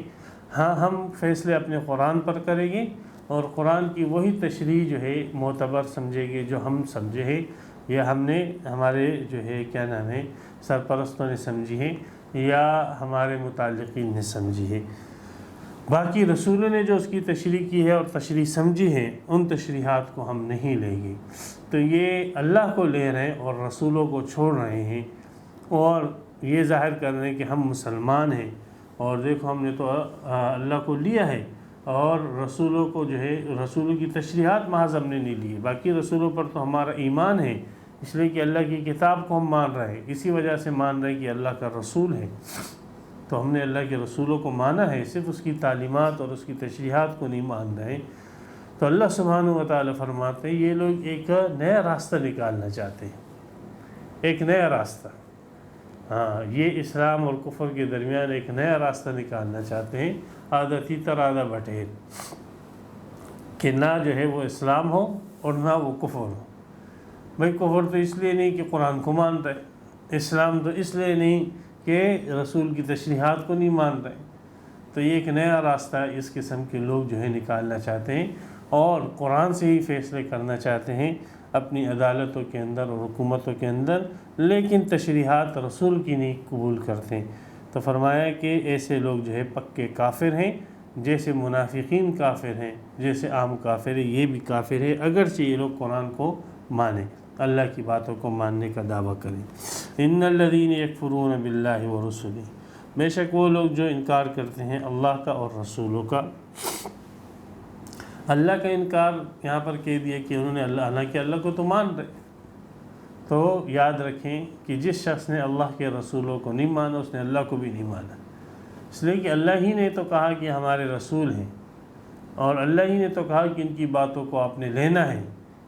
ہاں ہم فیصلے اپنے قرآن پر کریں گے، اور قرآن کی وہی تشریح جو ہے معتبر سمجھیں گے جو ہم سمجھے ہیں یا ہم نے ہمارے جو ہے کیا نام ہے سرپرستوں نے سمجھی ہے یا ہمارے متعلقین نے سمجھی ہے۔ باقی رسولوں نے جو اس کی تشریح کی ہے اور تشریح سمجھی ہے، ان تشریحات کو ہم نہیں لیں گے۔ تو یہ اللہ کو لے رہے ہیں اور رسولوں کو چھوڑ رہے ہیں، اور یہ ظاہر کر رہے ہیں کہ ہم مسلمان ہیں، اور دیکھو ہم نے تو اللہ کو لیا ہے اور رسولوں کو جو ہے رسولوں کی تشریحات محض ہم نے نہیں لی، باقی رسولوں پر تو ہمارا ایمان ہے، اس لیے کہ اللہ کی کتاب کو ہم مان رہے ہیں، اسی وجہ سے مان رہے ہیں کہ اللہ کا رسول ہے، تو ہم نے اللہ کے رسولوں کو مانا ہے، صرف اس کی تعلیمات اور اس کی تشریحات کو نہیں مان رہے۔ تو اللہ سبحانہ و تعالیٰ فرماتے ہیں یہ لوگ ایک نیا راستہ نکالنا چاہتے ہیں، ایک نیا راستہ، ہاں یہ اسلام اور کفر کے درمیان ایک نیا راستہ نکالنا چاہتے ہیں، آدھا تیتر آدھا بٹیر، کہ نہ جو ہے وہ اسلام ہو اور نہ وہ کفر ہو۔ بھائی کفر تو اس لیے نہیں کہ قرآن کو مان رہے، اسلام تو اس لیے نہیں کہ رسول کی تشریحات کو نہیں مان رہے، تو یہ ایک نیا راستہ اس قسم کے لوگ جو ہے نکالنا چاہتے ہیں اور قرآن سے ہی فیصلے کرنا چاہتے ہیں اپنی عدالتوں کے اندر اور حکومتوں کے اندر، لیکن تشریحات رسول کی نہیں قبول کرتے ہیں۔ تو فرمایا کہ ایسے لوگ جو ہے پکے کافر ہیں، جیسے منافقین کافر ہیں، جیسے عام کافر ہیں، یہ بھی کافر ہے اگرچہ یہ لوگ قرآن کو مانیں، اللہ کی باتوں کو ماننے کا دعویٰ کریں۔ ان الذین یکفرون باللہ ورسلہ، بے شک وہ لوگ جو انکار کرتے ہیں اللہ کا اور رسولوں کا۔ اللہ کا انکار یہاں پر کہہ دیا کہ انہوں نے حالانکہ اللہ کو تو مان رہے، تو یاد رکھیں کہ جس شخص نے اللہ کے رسولوں کو نہیں مانا اس نے اللہ کو بھی نہیں مانا، اس لیے کہ اللہ ہی نے تو کہا کہ ہمارے رسول ہیں، اور اللہ ہی نے تو کہا کہ ان کی باتوں کو آپ نے لینا ہے،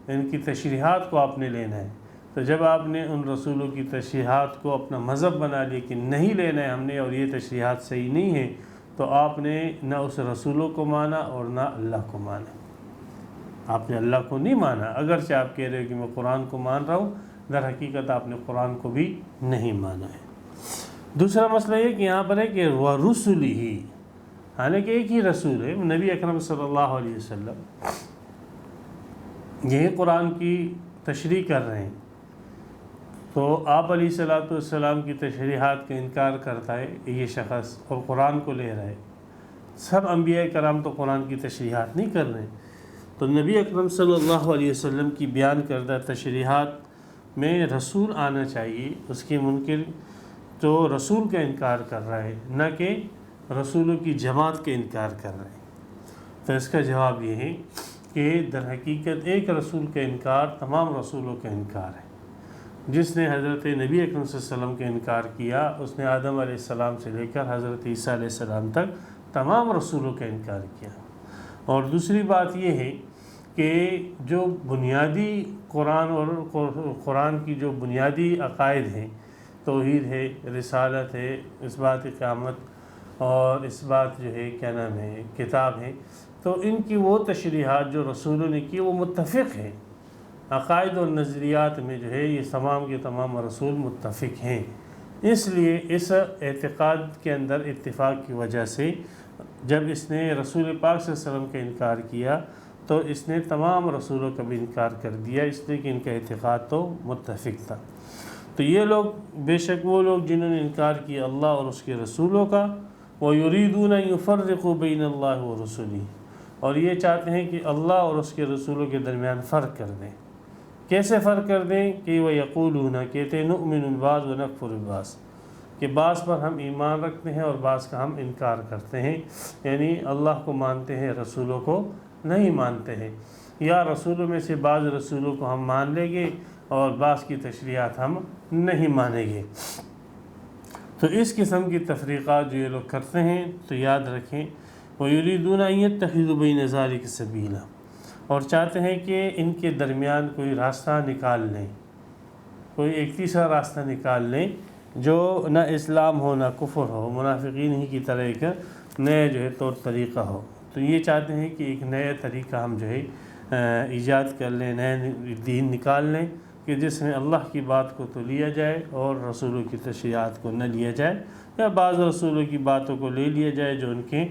ان کی تشریحات کو آپ نے لینا ہے۔ تو جب آپ نے ان رسولوں کی تشریحات کو اپنا مذہب بنا لیا کہ نہیں لینا ہے ہم نے اور یہ تشریحات صحیح نہیں ہیں، تو آپ نے نہ اس رسولوں کو مانا اور نہ اللہ کو مانا، آپ نے اللہ کو نہیں مانا، اگرچہ آپ کہہ رہے ہو کہ میں قرآن کو مان رہا ہوں، در حقیقت آپ نے قرآن کو بھی نہیں مانا ہے۔ دوسرا مسئلہ یہ کہ یہاں پر ہے کہ وَرُسُلِهِ، حالانکہ ایک ہی رسول ہے نبی اکرم صلی اللہ علیہ وسلم، یہی قرآن کی تشریح کر رہے ہیں، تو آپ علیہ الصلوۃ والسلام کی تشریحات کا انکار کرتا ہے یہ شخص اور قرآن کو لے رہا ہے۔ سب انبیاء کرام تو قرآن کی تشریحات نہیں کر رہے، تو نبی اکرم صلی اللہ علیہ وسلم کی بیان کردہ تشریحات میں رسول آنا چاہیے، اس کے منکر تو رسول کا انکار کر رہا ہے، نہ کہ رسولوں کی جماعت کا انکار کر رہا ہے۔ تو اس کا جواب یہ ہے کہ در حقیقت ایک رسول کا انکار تمام رسولوں کا انکار ہے۔ جس نے حضرت نبی اکرم صلی اللہ علیہ وسلم کا انکار کیا، اس نے آدم علیہ السلام سے لے کر حضرت عیسیٰ علیہ السلام تک تمام رسولوں کا انکار کیا۔ اور دوسری بات یہ ہے کہ جو بنیادی قرآن اور قرآن کی جو بنیادی عقائد ہیں، توحید ہے، رسالت ہے، اس بات قیامت اور اس بات جو ہے کیا نام ہے کتاب ہے، تو ان کی وہ تشریحات جو رسولوں نے کی وہ متفق ہیں، عقائد اور نظریات میں جو ہے یہ تمام کے تمام رسول متفق ہیں۔ اس لیے اس اعتقاد کے اندر اتفاق کی وجہ سے جب اس نے رسول پاک صلی اللہ علیہ وسلم کا انکار کیا تو اس نے تمام رسولوں کا بھی انکار کر دیا، اس لیے کہ ان کا اعتقاد تو متفق تھا۔ تو یہ لوگ بے شک وہ لوگ جنہوں نے انکار کیا اللہ اور اس کے رسولوں کا، وَيُرِيدُونَ أَن يُفَرِّقُوا بَيْنَ اللَّهِ وَرُسُلِهِ، اور یہ چاہتے ہیں کہ اللہ اور اس کے رسولوں کے درمیان فرق کر دیں۔ کیسے فرق کر دیں؟ کہ وَيَقُولُونَ، کہتے ہیں نُؤْمِنُ بِبَعْضٍ وَنَكْفُرُ بِبَعْضٍ، کہ بعض پر ہم ایمان رکھتے ہیں اور بعض کا ہم انکار کرتے ہیں، یعنی اللہ کو مانتے ہیں رسولوں کو نہیں مانتے ہیں، یا رسولوں میں سے بعض رسولوں کو ہم مان لیں گے اور بعض کی تشریعات ہم نہیں مانیں گے۔ تو اس قسم کی تفریقات جو یہ لوگ کرتے ہیں تو یاد رکھیں، وَيُرِيدُونَ أَن يَتَّخِذُوا بَيْنَ ذَلِكَ سَبِيلًا، اور چاہتے ہیں کہ ان کے درمیان کوئی راستہ نکال لیں، کوئی ایک تیسرا راستہ نکال لیں جو نہ اسلام ہو نہ کفر ہو، منافقین ہی کی طرح ایک نئے جو ہے طور طریقہ ہو۔ تو یہ چاہتے ہیں کہ ایک نیا طریقہ ہم جو ہے ایجاد کر لیں، نئے دین نکال لیں کہ جس میں اللہ کی بات کو تو لیا جائے اور رسولوں کی تشریعات کو نہ لیا جائے، یا بعض رسولوں کی باتوں کو لے لیا جائے جو ان کے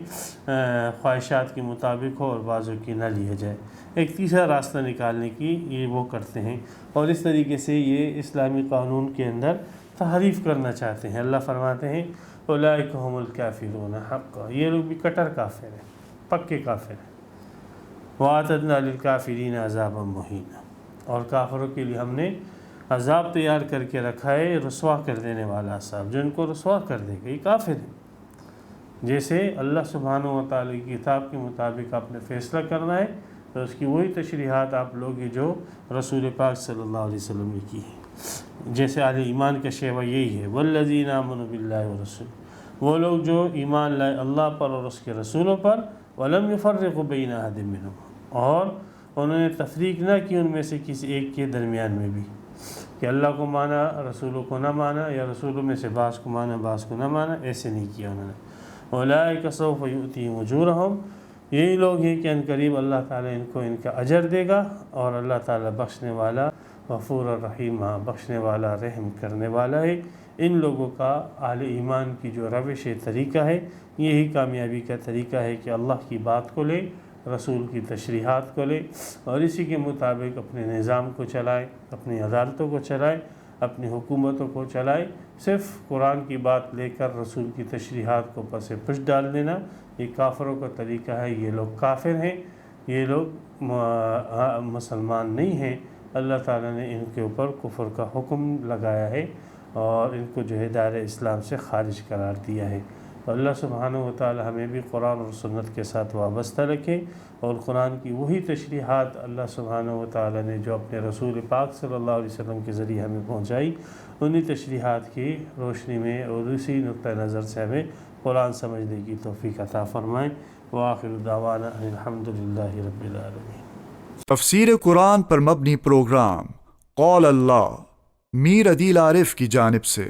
خواہشات کے مطابق ہو اور بعضوں کی نہ لیا جائے۔ ایک تیسرا راستہ نکالنے کی یہ وہ کرتے ہیں، اور اس طریقے سے یہ اسلامی قانون کے اندر تحریف کرنا چاہتے ہیں۔ اللہ فرماتے ہیں اولئک هم الکافرون حقا، یہ لوگ بھی کٹر کافر ہیں، پکے کافر ہیں۔ وَأَعْتَدْنَا لِلْكَافِرِينَ عَذَابًا مُهِينًا، اور کافروں کے لیے ہم نے عذاب تیار کر کے رکھا ہے، رسوا کر دینے والا عذاب جو ان کو رسوا کر دے گا۔ یہ کافر ہیں۔ جیسے اللہ سبحانہ و تعالی کی کتاب کے مطابق آپ نے فیصلہ کرنا ہے تو اس کی وہی تشریحات آپ لوگ جو رسول پاک صلی اللہ علیہ وسلم نے کی ہے۔ جیسے اہل ایمان کا شیوہ یہی ہے، وَالَّذِينَ آمَنُوا بِاللَّهِ وَرَسُولِهِ، وہ لوگ جو ایمان لائے اللہ پر اور اس کے رسولوں پر، وَلَمْ يُفَرِّقُوا بَيْنَ أَحَدٍ مِّنْهُمْ، اور انہوں نے تفریق نہ کی ان میں سے کسی ایک کے درمیان میں بھی، کہ اللہ کو مانا رسولوں کو نہ مانا، یا رسولوں میں سے بعض کو مانا بعض کو نہ مانا، ایسے نہیں کیا انہوں نے۔ اولئک سوف یؤتیہم اجورہم، یہی لوگ ہیں کہ ان قریب اللہ تعالیٰ ان کو ان کا اجر دے گا، اور اللہ تعالیٰ بخشنے والا غفور الرحیم، بخشنے والا رحم کرنے والا ہے۔ ان لوگوں کا اہل ایمان کی جو روش طریقہ ہے، یہی کامیابی کا طریقہ ہے کہ اللہ کی بات کو لے، رسول کی تشریحات کو لے، اور اسی کے مطابق اپنے نظام کو چلائے، اپنی عدالتوں کو چلائے، اپنی حکومتوں کو چلائے۔ صرف قرآن کی بات لے کر رسول کی تشریحات کو پس پش ڈال دینا، یہ کافروں کا طریقہ ہے۔ یہ لوگ کافر ہیں، یہ لوگ مسلمان نہیں ہیں۔ اللہ تعالیٰ نے ان کے اوپر کفر کا حکم لگایا ہے اور ان کو جو ہے دائرہ اسلام سے خارج قرار دیا ہے۔ تو اللہ سبحانہ و تعالی ہمیں بھی قرآن اور سنت کے ساتھ وابستہ رکھے، اور قرآن کی وہی تشریحات اللہ سبحانہ و تعالی نے جو اپنے رسول پاک صلی اللہ علیہ وسلم کے ذریعے ہمیں پہنچائی، انہی تشریحات کی روشنی میں اور اسی نقطہ نظر سے ہمیں قرآن سمجھنے کی توفیق عطا فرمائیں۔ وآخر دعوانا ان الحمد للہ رب العالمین۔ تفسیر قرآن پر مبنی پروگرام قول اللہ میر عدیل عارف کی جانب سے